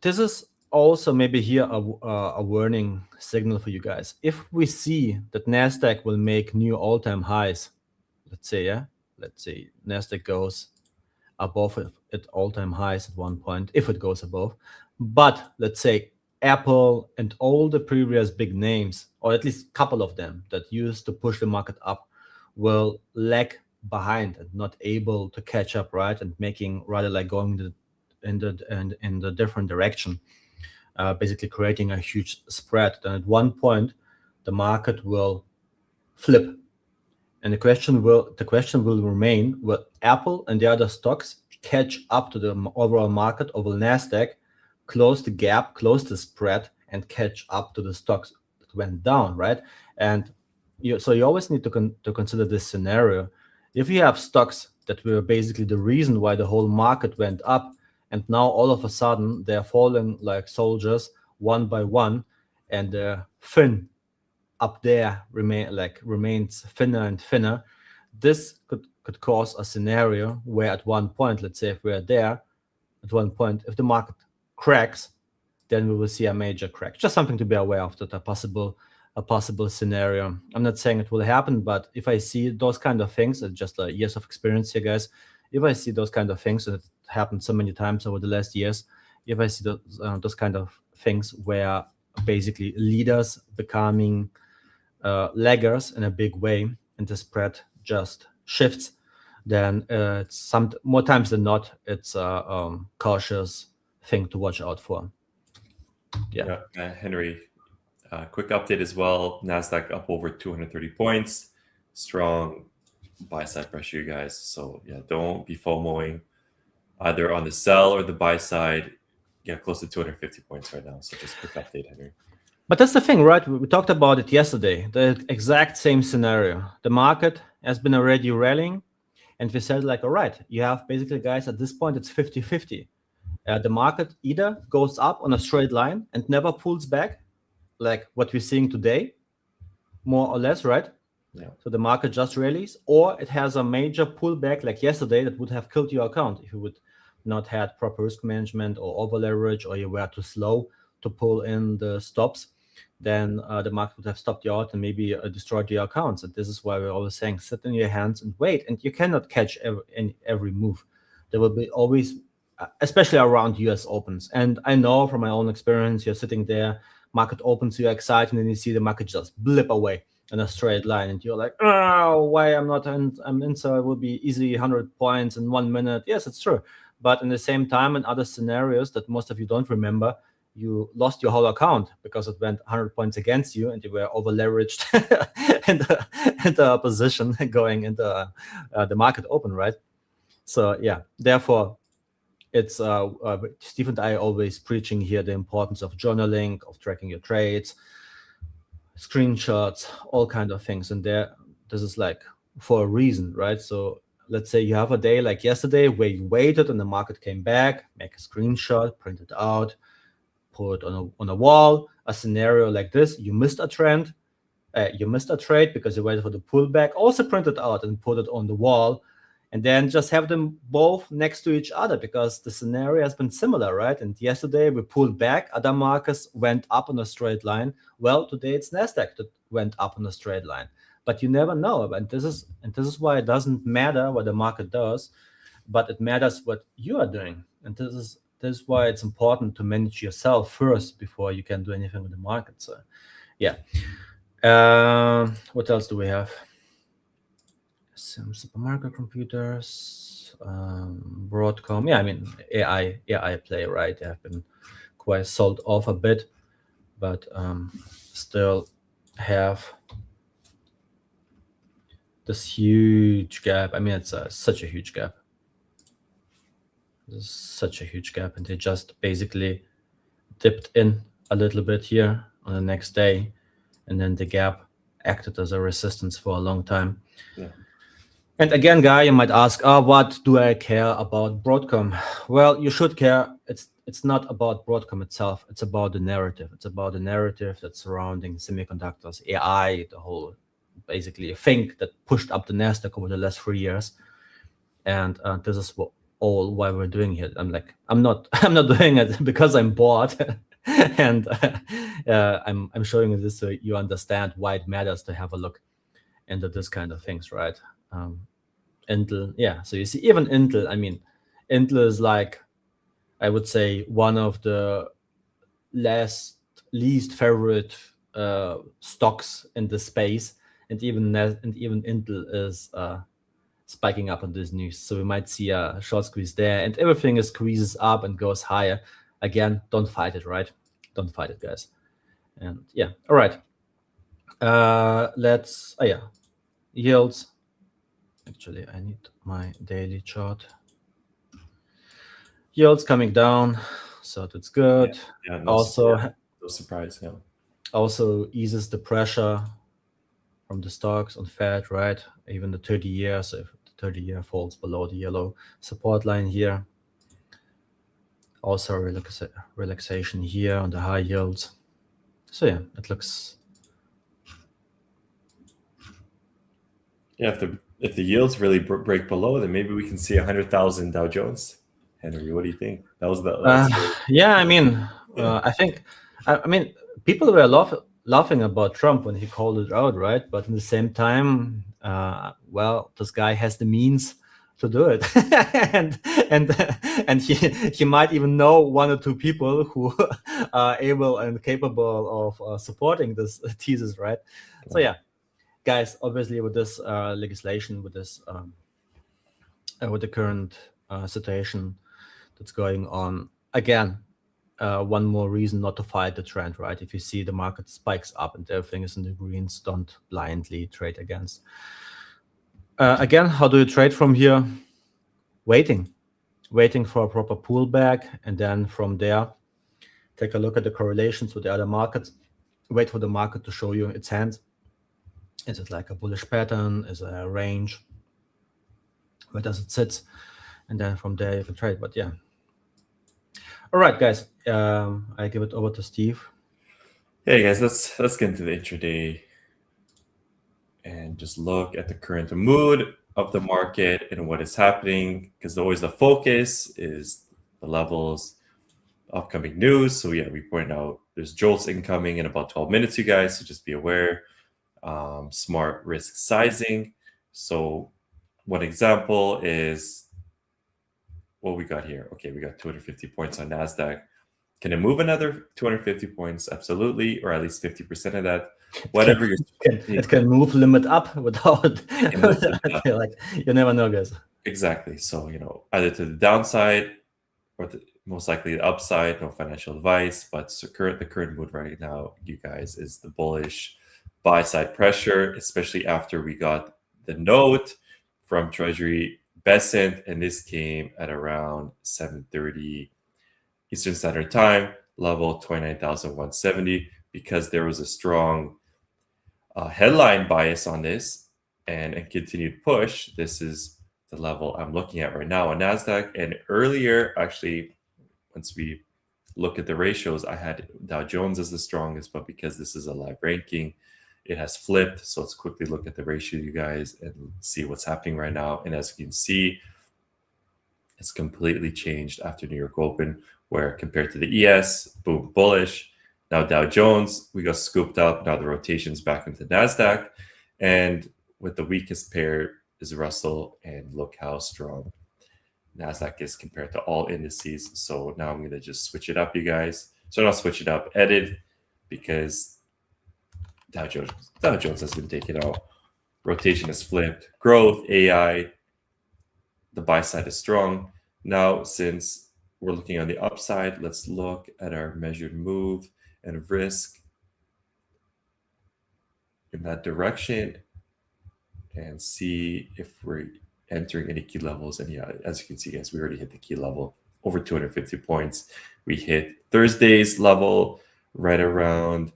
this is also maybe here a warning signal for you guys. If we see that NASDAQ will make new all-time highs, let's say NASDAQ goes above its all-time highs at one point, if it goes above. But let's say Apple and all the previous big names, or at least a couple of them that used to push the market up, will lag behind and not able to catch up, right? And making rather like going in the different direction, basically creating a huge spread. Then at one point, the market will flip, and the question will remain: will Apple and the other stocks catch up to the overall market, or will Nasdaq close the gap, close the spread, and catch up to the stocks that went down, right? And so you always need to consider this scenario. If you have stocks that were basically the reason why the whole market went up, and now all of a sudden they're falling like soldiers one by one, and the fin up there remains thinner and thinner, this could cause a scenario where at one point, let's say if we're there, at one point, if the market cracks, then we will see a major crack. Just something to be aware of, that a possible scenario. I'm not saying it will happen, but if I see those kind of things, just years of experience here, guys, if I see those kind of things, that happened so many times over the last years, if I see those kind of things where basically leaders becoming laggers in a big way, and the spread just shifts, then some more times than not, it's a cautious thing to watch out for. Yeah. Henry, quick update as well. NASDAQ up over 230 points. Strong buy side pressure, you guys. So yeah, don't be FOMOing either on the sell or the buy side. Yeah, close to 250 points right now. So just quick update, Henry. But that's the thing, right? We talked about it yesterday, the exact same scenario. The market has been already rallying, and we said like, all right, you have basically, guys, at this point, it's 50-50. The market either goes up on a straight line and never pulls back, like what we're seeing today, more or less, right? Yeah. So the market just rallies, or it has a major pullback like yesterday that would have killed your account if you would not had proper risk management or over leverage, or you were too slow to pull in the stops. Then the market would have stopped you out and maybe destroyed your accounts. And this is why we're always saying, sit in your hands and wait. And you cannot catch every move. There will be always, especially around US opens. And I know from my own experience, you're sitting there, market opens, you're excited, and then you see the market just blip away in a straight line. And you're like, oh, why I'm not in? I'm in, so it will be easy 100 points in 1 minute. Yes, it's true. But in the same time, in other scenarios that most of you don't remember, you lost your whole account because it went 100 points against you, and you were over leveraged in the position going into the market open, right? So yeah, therefore, it's Steve and I always preaching here the importance of journaling, of tracking your trades, screenshots, all kind of things. And this is like for a reason, right? So let's say you have a day like yesterday where you waited and the market came back, make a screenshot, print it out, put it on a wall. A scenario like this, you missed a trend, you missed a trade because you waited for the pullback, also print it out and put it on the wall, and then just have them both next to each other because the scenario has been similar, right? And yesterday we pulled back, other markets went up on a straight line. Well, today it's NASDAQ that went up on a straight line. But you never know, and this is why it doesn't matter what the market does, but it matters what you are doing. And this is why it's important to manage yourself first before you can do anything with the market. So yeah. What else do we have? Some supermarket computers, Broadcom. Yeah, I mean AI play, right? They have been quite sold off a bit, but still have this huge gap. I mean, it's such a huge gap. This is such a huge gap, and they just basically dipped in a little bit here on the next day, and then the gap acted as a resistance for a long time. Yeah. And again, Guy, you might ask, what do I care about Broadcom? Well, you should care. It's not about Broadcom itself. It's about the narrative. It's about the narrative that's surrounding semiconductors, AI, the whole basically thing that pushed up the NASDAQ over the last 3 years. And this is all why we're doing it. I'm not doing it because I'm bored, and I'm showing you this so you understand why it matters to have a look into this kind of things, right? Intel, yeah. So you see, even Intel. I mean, Intel is like, I would say, one of the least favorite stocks in the space, and even Intel is spiking up on this news. So we might see a short squeeze there, and everything is squeezes up and goes higher. Again, don't fight it, right? Don't fight it, guys. And yeah, all right. Let's, yeah, yields. Actually, I need my daily chart. Yields coming down, so that's good. No surprise. Yeah. Also eases the pressure from the stocks on Fed, right? Even the 30 years, so if the 30-year falls below the yellow support line here. Also relaxation here on the high yields. So yeah, it looks. Yeah, if the yields really break below, then maybe we can see 100,000 Dow Jones. Henry, what do you think? That was yeah. I mean, I think. I mean, people were laughing about Trump when he called it out, right? But in the same time, well, this guy has the means to do it, and he might even know one or two people who are able and capable of supporting this thesis, right? So yeah, guys, obviously with this legislation, with this with the current situation that's going on, again, one more reason not to fight the trend, right? If you see the market spikes up and everything is in the greens, don't blindly trade against. Again, how do you trade from here? Waiting for a proper pullback, and then from there, take a look at the correlations with the other markets. Wait for the market to show you its hands. Is it like a bullish pattern? Is it a range? Where does it sit? And then from there you can trade. But yeah. All right, guys. I give it over to Steve. Hey guys, let's get into the intraday and just look at the current mood of the market and what is happening, because always the focus is the levels, upcoming news. So yeah, we point out there's JOLTS incoming in about 12 minutes, you guys, so just be aware. Smart risk sizing. So one example is what we got here. Okay, we got 250 points on NASDAQ. Can it move another 250 points? Absolutely, or at least 50% of that. Whatever it can move limit up without like, you never know, guys. Exactly. So either to the downside or most likely the upside. No financial advice, but the current mood right now, you guys, is the bullish buy side pressure, especially after we got the note from Treasury Besant, and this came at around 7:30 Eastern Standard Time, level 29,170, because there was a strong headline bias on this and a continued push. This is the level I'm looking at right now on NASDAQ. And earlier, actually, once we look at the ratios, I had Dow Jones as the strongest, but because this is a live ranking, it has flipped. So let's quickly look at the ratio, you guys, and see what's happening right now. And as you can see, it's completely changed after New York Open, where compared to the ES, boom, bullish. Now Dow Jones, we got scooped up. Now the rotation's back into NASDAQ. And with the weakest pair is Russell. And look how strong NASDAQ is compared to all indices. So now I'm going to just switch it up, you guys. So not switch it up, edit, because Dow Jones has been taken out. Rotation is flipped. Growth, AI, the buy side is strong. Now, since we're looking on the upside, let's look at our measured move and risk in that direction and see if we're entering any key levels. And yeah, as you can see, guys, we already hit the key level, over 250 points. We hit Thursday's level right around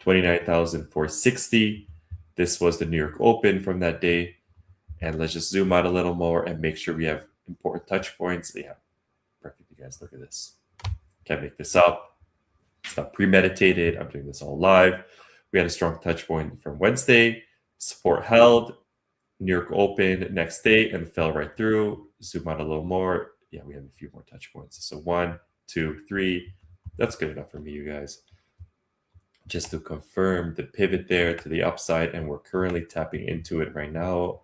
29,460. This was the New York Open from that day. And let's just zoom out a little more and make sure we have important touch points. Yeah, perfect. You guys, look at this. Can't make this up. It's not premeditated. I'm doing this all live. We had a strong touch point from Wednesday. Support held. New York open next day and fell right through. Zoom out a little more. Yeah, we have a few more touch points. So 1, 2, 3. That's good enough for me, you guys. Just to confirm the pivot there to the upside, and we're currently tapping into it right now.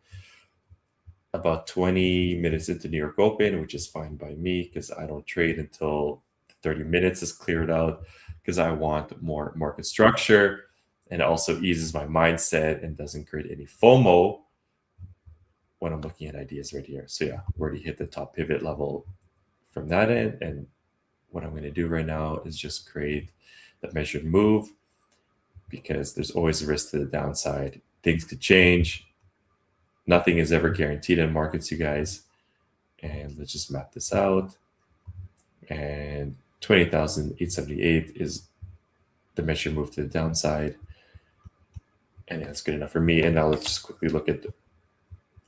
About 20 minutes into New York open, which is fine by me because I don't trade until 30 minutes is cleared out because I want more market structure, and it also eases my mindset and doesn't create any FOMO when I'm looking at ideas right here. So yeah, we already hit the top pivot level from that end. And what I'm going to do right now is just create the measured move, because there's always a risk to the downside. Things could change. Nothing is ever guaranteed in markets, you guys. And let's just map this out. And 20,878 is the measured move to the downside. And that's good enough for me. And now let's just quickly look at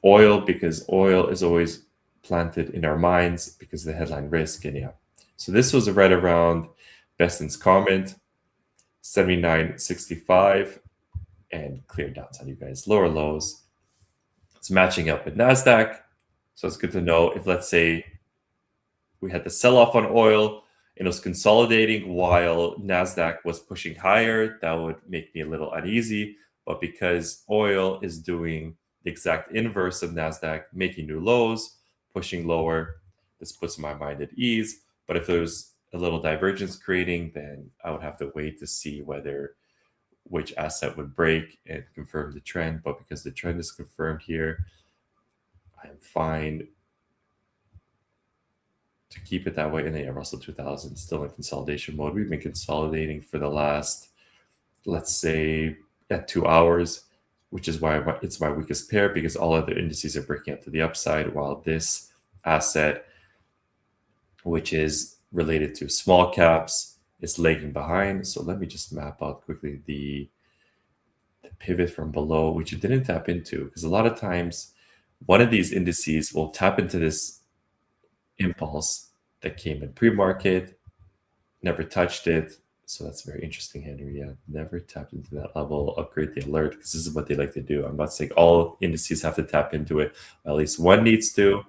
oil, because oil is always planted in our minds because of the headline risk. And yeah, so this was right around Beston's comment, 79.65, and clear downside, you guys. Lower lows. It's matching up with NASDAQ. So it's good to know if, let's say, we had the sell-off on oil and it was consolidating while NASDAQ was pushing higher, that would make me a little uneasy. But because oil is doing the exact inverse of NASDAQ, making new lows, pushing lower, this puts my mind at ease. But if there's a little divergence creating, then I would have to wait to see which asset would break and confirm the trend. But because the trend is confirmed here, I'm fine to keep it that way. And then yeah, Russell 2000 still in consolidation mode. We've been consolidating for the last, let's say, 2 hours, which is why it's my weakest pair, because all other indices are breaking up to the upside, while this asset, which is related to small caps, is lagging behind. So let me just map out quickly the pivot from below, which it didn't tap into, because a lot of times one of these indices will tap into this impulse that came in pre-market, never touched it. So that's very interesting, Henry. Yeah, never tapped into that level. Upgrade the alert, because this is what they like to do. I'm not saying all indices have to tap into it. At least one needs to.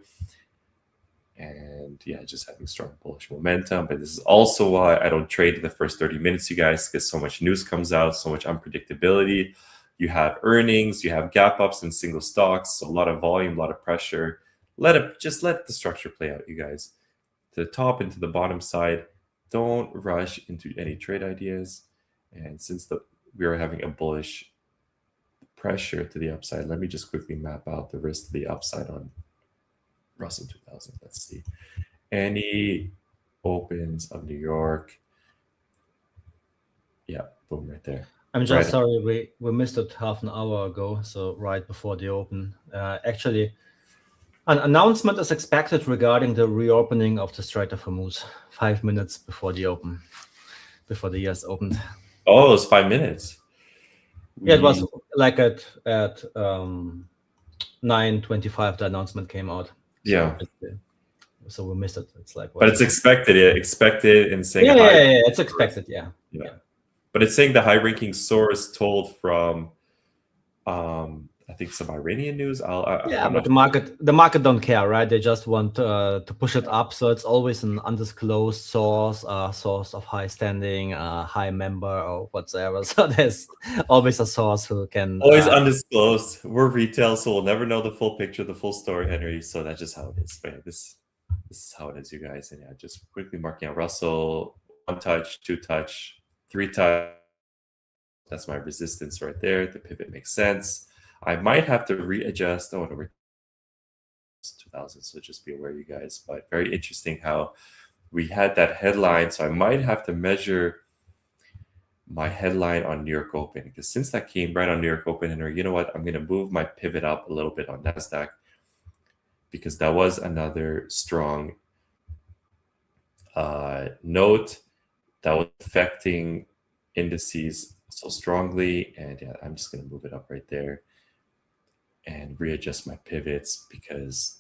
And yeah, just having strong bullish momentum. But this is also why I don't trade in the first 30 minutes, you guys, because so much news comes out, so much unpredictability. You have earnings, you have gap ups in single stocks, so a lot of volume, a lot of pressure. Just let the structure play out, you guys. To the top and to the bottom side, don't rush into any trade ideas. And since we are having a bullish pressure to the upside, let me just quickly map out the risk to the upside on Russell 2000. Let's see. Any opens of New York. Yeah, boom, right there. I'm just sorry, we missed it half an hour ago, so right before the open. Actually, an announcement is expected regarding the reopening of the Strait of Hormuz 5 minutes before the open, before the US opened. Oh, it was 5 minutes. Yeah, it was like at 9:25 the announcement came out. Yeah. So we missed it. It's like, but it's expected. Expected and saying yeah, it's expected. Yeah. But it's saying the high-ranking source told from, I think, some Iranian news. But the market don't care, right? They just want to push it up. So it's always an undisclosed source, source of high standing, high member, or whatsoever. So there's always a source who can always undisclosed. We're retail, so we'll never know the full picture, the full story, Henry. So that's just how it is. But yeah, this is how it is, you guys. And yeah, just quickly marking out Russell, 1 touch, 2 touch, 3 touch. That's my resistance right there. The pivot makes sense. I might have to readjust. Oh, no, we're 2000, so just be aware, you guys. But very interesting how we had that headline. So I might have to measure my headline on New York Open, because since that came right on New York Open, Henry, you know what? I'm going to move my pivot up a little bit on NASDAQ, because that was another strong note that was affecting indices so strongly. And yeah, I'm just going to move it up right there and readjust my pivots, because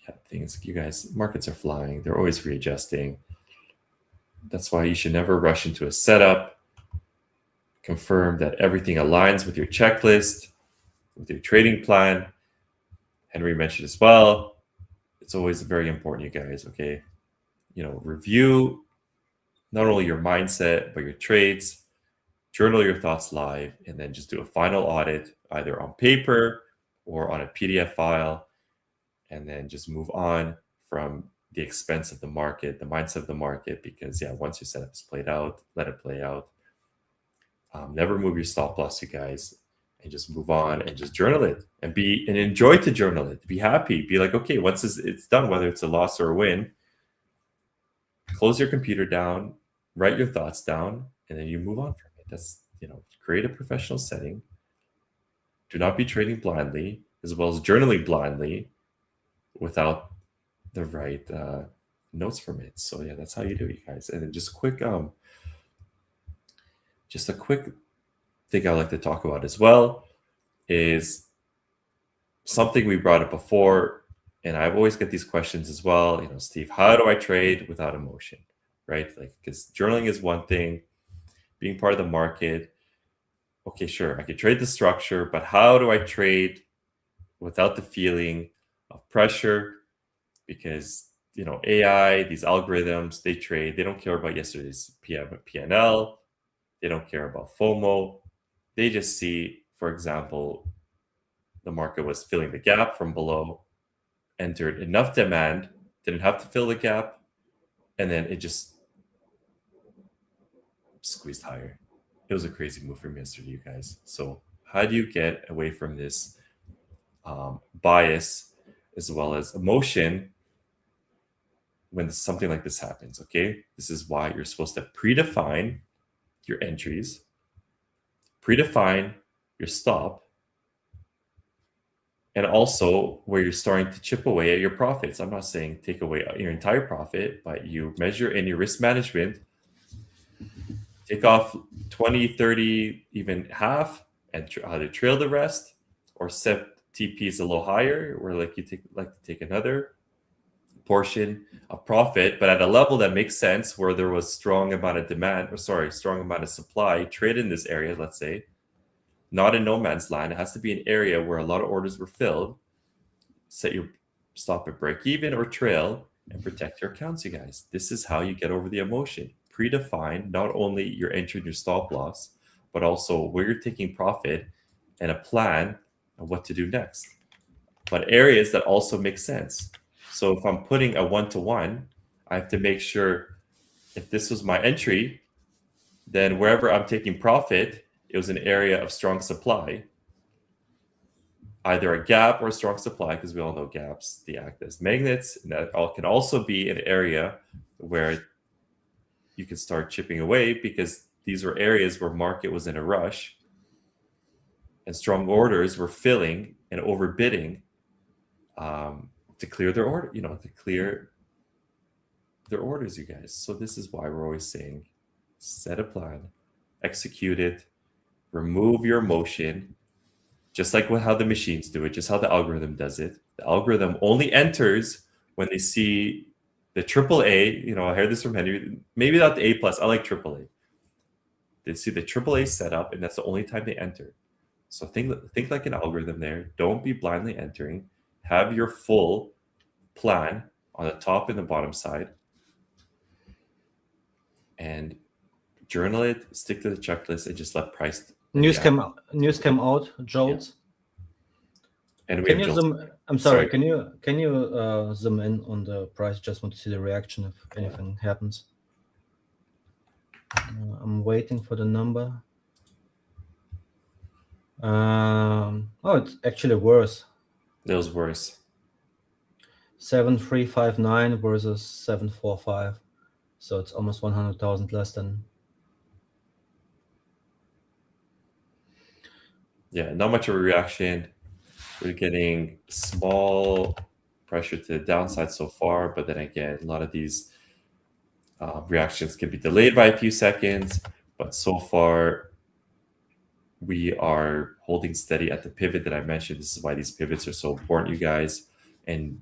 yeah, things, you guys, markets are flying. They're always readjusting. That's why you should never rush into a setup. Confirm that everything aligns with your checklist. with your trading plan. Henry mentioned as well, it's always very important, you guys, okay? Review not only your mindset, but your trades, journal your thoughts live, and then just do a final audit, either on paper or on a PDF file, and then just move on from the expense of the market, the mindset of the market, because once your setup is played out, let it play out. Never move your stop loss, you guys, and just move on and just journal it and enjoy to journal it. Be happy. Be like, okay, once it's done, whether it's a loss or a win, close your computer down, write your thoughts down, and then you move on from it. That's, create a professional setting. Do not be trading blindly, as well as journaling blindly without the right notes from it. So that's how you do it, you guys. And then just a quick thing I like to talk about as well is something we brought up before, and I've always get these questions as well. Steve, how do I trade without emotion, right? Like, because journaling is one thing, being part of the market. Okay, sure, I can trade the structure, but how do I trade without the feeling of pressure? Because AI, these algorithms, they trade. They don't care about yesterday's P&L. They don't care about FOMO. They just see, for example, the market was filling the gap from below, entered enough demand, didn't have to fill the gap, and then it just squeezed higher. It was a crazy move from yesterday, you guys. So how do you get away from this bias as well as emotion when something like this happens? Okay, this is why you're supposed to predefine your entries, predefine your stop, and also where you're starting to chip away at your profits. I'm not saying take away your entire profit, but you measure in your risk management, take off 20, 30, even half, and either trail the rest or set TPs a little higher, where like to take another portion of profit, but at a level that makes sense, where there was strong amount of supply trade in this area, let's say, not in no man's land. It has to be an area where a lot of orders were filled. Set your stop at break even or trail and protect your accounts, you guys. This is how you get over the emotion. Predefine not only your entry and your stop loss, but also where you're taking profit and a plan of what to do next. But areas that also make sense. So if I'm putting a 1-to-1, I have to make sure if this was my entry, then wherever I'm taking profit, it was an area of strong supply, either a gap or a strong supply, because we all know gaps, they act as magnets. And that can also be an area where you can start chipping away, because these were areas where market was in a rush and strong orders were filling and overbidding to clear their order, to clear their orders, you guys. So this is why we're always saying, set a plan, execute it, remove your emotion, just like how the machines do it, just how the algorithm does it. The algorithm only enters when they see the AAA, I heard this from Henry, maybe not the A+, I like AAA. They see the AAA setup, and that's the only time they enter. So think like an algorithm there. Don't be blindly entering. Have your full plan on the top and the bottom side, and journal it, stick to the checklist, and just let price. News came out, JOLTS. And can you zoom? I'm sorry. Can you zoom in on the price? Just want to see the reaction if anything happens. I'm waiting for the number. Oh, it's actually worse. It was worse. 7,359 versus 745, so it's almost 100,000 less than. Yeah, not much of a reaction. We're getting small pressure to the downside so far, but then again, a lot of these reactions can be delayed by a few seconds. But so far, we are holding steady at the pivot that I mentioned. This is why these pivots are so important, you guys. And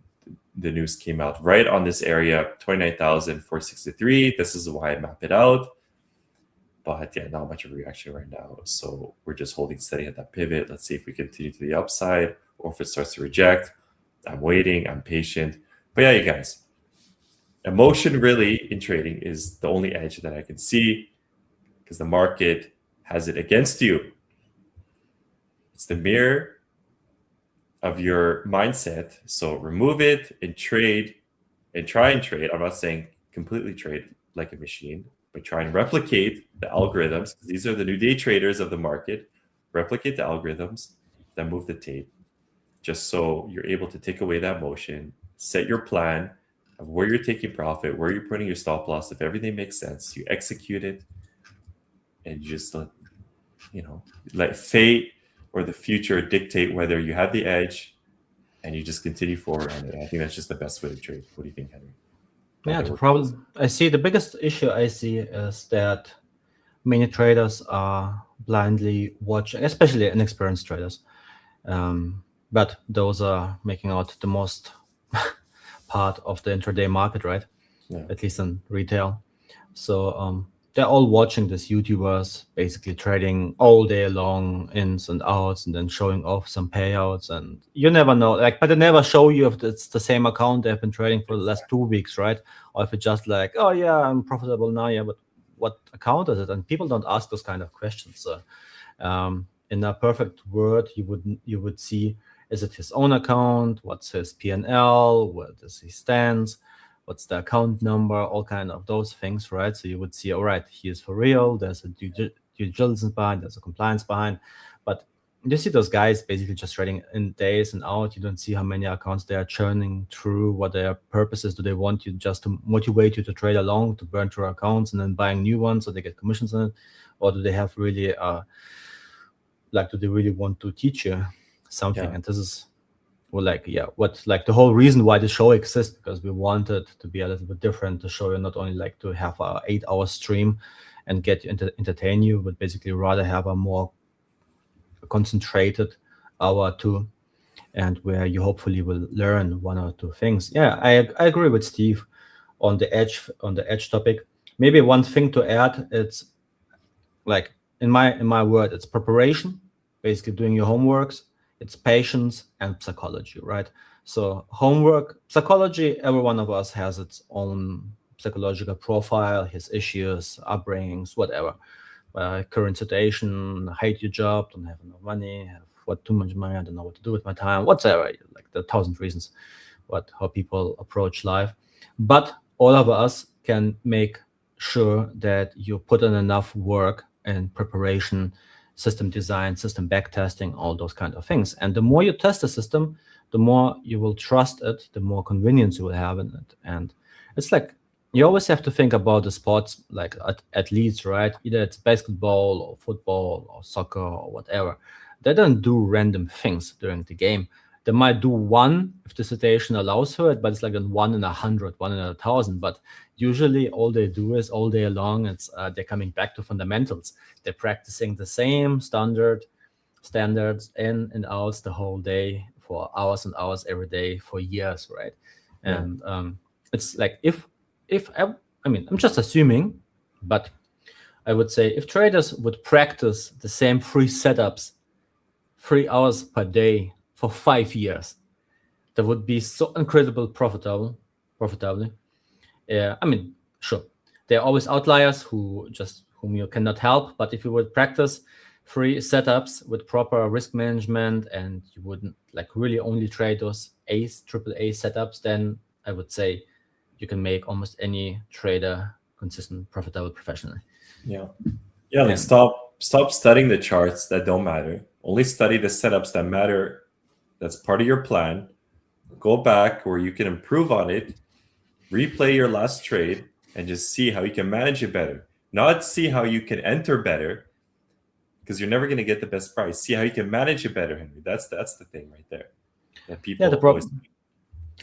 the news came out right on this area, 29,463. This is why I map it out. But yeah, not much of a reaction right now. So we're just holding steady at that pivot. Let's see if we continue to the upside or if it starts to reject. I'm waiting, I'm patient. But yeah, you guys, emotion really in trading is the only edge that I can see because the market has it against you. It's the mirror of your mindset. So remove it and trade and try and trade. I'm not saying completely trade like a machine, but try and replicate the algorithms. These are the new day traders of the market. Replicate the algorithms that move the tape just so you're able to take away that motion, set your plan of where you're taking profit, where you're putting your stop loss. If everything makes sense, you execute it and you just let fate or the future dictate whether you have the edge and you just continue forward on it. I think that's just the best way to trade. What do you think, Henry? Yeah, the problem the biggest issue I see is that many traders are blindly watching, especially inexperienced traders. But those are making out the most part of the intraday market, right? Yeah. At least in retail. So they're all watching these YouTubers basically trading all day long, ins and outs, and then showing off some payouts. And you never know, but they never show you if it's the same account they've been trading for the last 2 weeks, right? Or if it's just like, oh yeah, I'm profitable now, yeah, but what account is it? And people don't ask those kind of questions. So in a perfect world, you would see, is it his own account? What's his P&L? Where does he stand? What's the account number? All kind of those things, right? So you would see, all right, he is for real. There's a due diligence behind. There's a compliance behind. But you see those guys basically just trading in days and out. You don't see how many accounts they are churning through. What their purposes do they want you just to motivate you to trade along, to burn through accounts and then buying new ones so they get commissions on it, or do they have really do they really want to teach you something? Yeah. And this is the whole reason why the show exists, because we wanted to be a little bit different, to show you not only to have a 8-hour stream and get you entertain you, but basically rather have a more concentrated hour or two, and where you hopefully will learn 1 or 2 things. Yeah, I agree with Steve on the edge topic. Maybe one thing to add, it's like in my word, it's preparation, basically doing your homeworks, it's patience and psychology, right? So homework, psychology, every one of us has its own psychological profile, his issues, upbringings, whatever. Current situation, hate your job, don't have enough money, have too much money, I don't know what to do with my time, whatever, like the 1,000 reasons how people approach life. But all of us can make sure that you put in enough work and preparation, system design, system backtesting, all those kind of things. And the more you test the system, the more you will trust it, the more convenience you will have in it. And it's like, you always have to think about the sports, like athletes, right? Either it's basketball or football or soccer or whatever. They don't do random things during the game. They might do one if the situation allows for it, but it's like a 1 in 100, 1 in 1,000. But usually all they do is all day long, they're coming back to fundamentals. They're practicing the same standards in and out the whole day for hours and hours every day for years, right? Yeah. And it's like I'm just assuming, but I would say if traders would practice the same 3 setups 3 hours per day for 5 years, that would be so incredible profitably. Sure, there are always outliers whom you cannot help, but if you would practice 3 setups with proper risk management and you wouldn't really only trade those AAA setups, then I would say you can make almost any trader consistent, profitable professionally. Yeah. Stop studying the charts that don't matter. Only study the setups that matter. That's part of your plan. Go back where you can improve on it. Replay your last trade and just see how you can manage it better. Not see how you can enter better, because you're never going to get the best price. See how you can manage it better, Henry. That's the thing right there. That people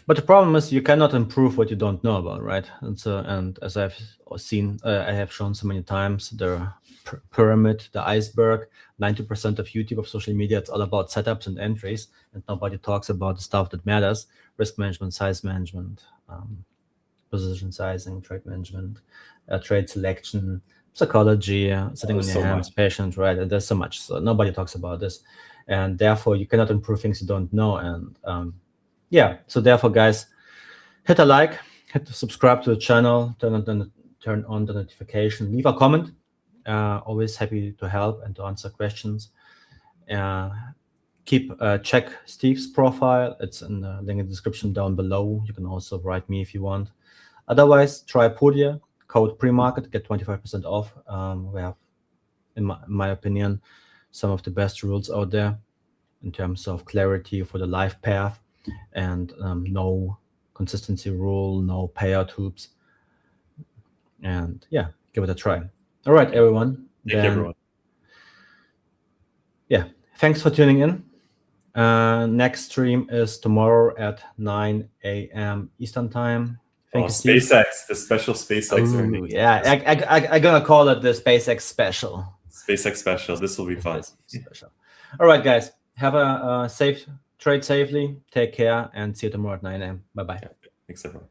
But the problem is you cannot improve what you don't know about, right? And as I've seen, I have shown so many times, the pyramid, the iceberg, 90% of YouTube, of social media, it's all about setups and entries, and nobody talks about the stuff that matters: risk management, size management, position sizing, trade management, trade selection, psychology, sitting on your so hands, much. patience, right? And there's so much. So nobody talks about this, and therefore you cannot improve things you don't know. And yeah, so therefore, guys, hit a like, hit subscribe to the channel, turn on the notification, leave a comment. Always happy to help and to answer questions. Check Steve's profile. It's in the link in the description down below. You can also write me if you want. Otherwise, try Podia, code pre-market, get 25% off. We have, in my opinion, some of the best rules out there in terms of clarity for the live path and no consistency rule, no payout hoops. And yeah, give it a try. All right, everyone. Thank you, everyone. Yeah, thanks for tuning in. Next stream is tomorrow at 9 a.m. Eastern time. Thank you, Steve. SpaceX, the special SpaceX earnings. Yeah, I'm gonna call it the SpaceX special. SpaceX special. This will be fun. Special. All right, guys. Have a safe trade safely. Take care and see you tomorrow at 9 a.m. Bye-bye. Yeah, thanks, everyone.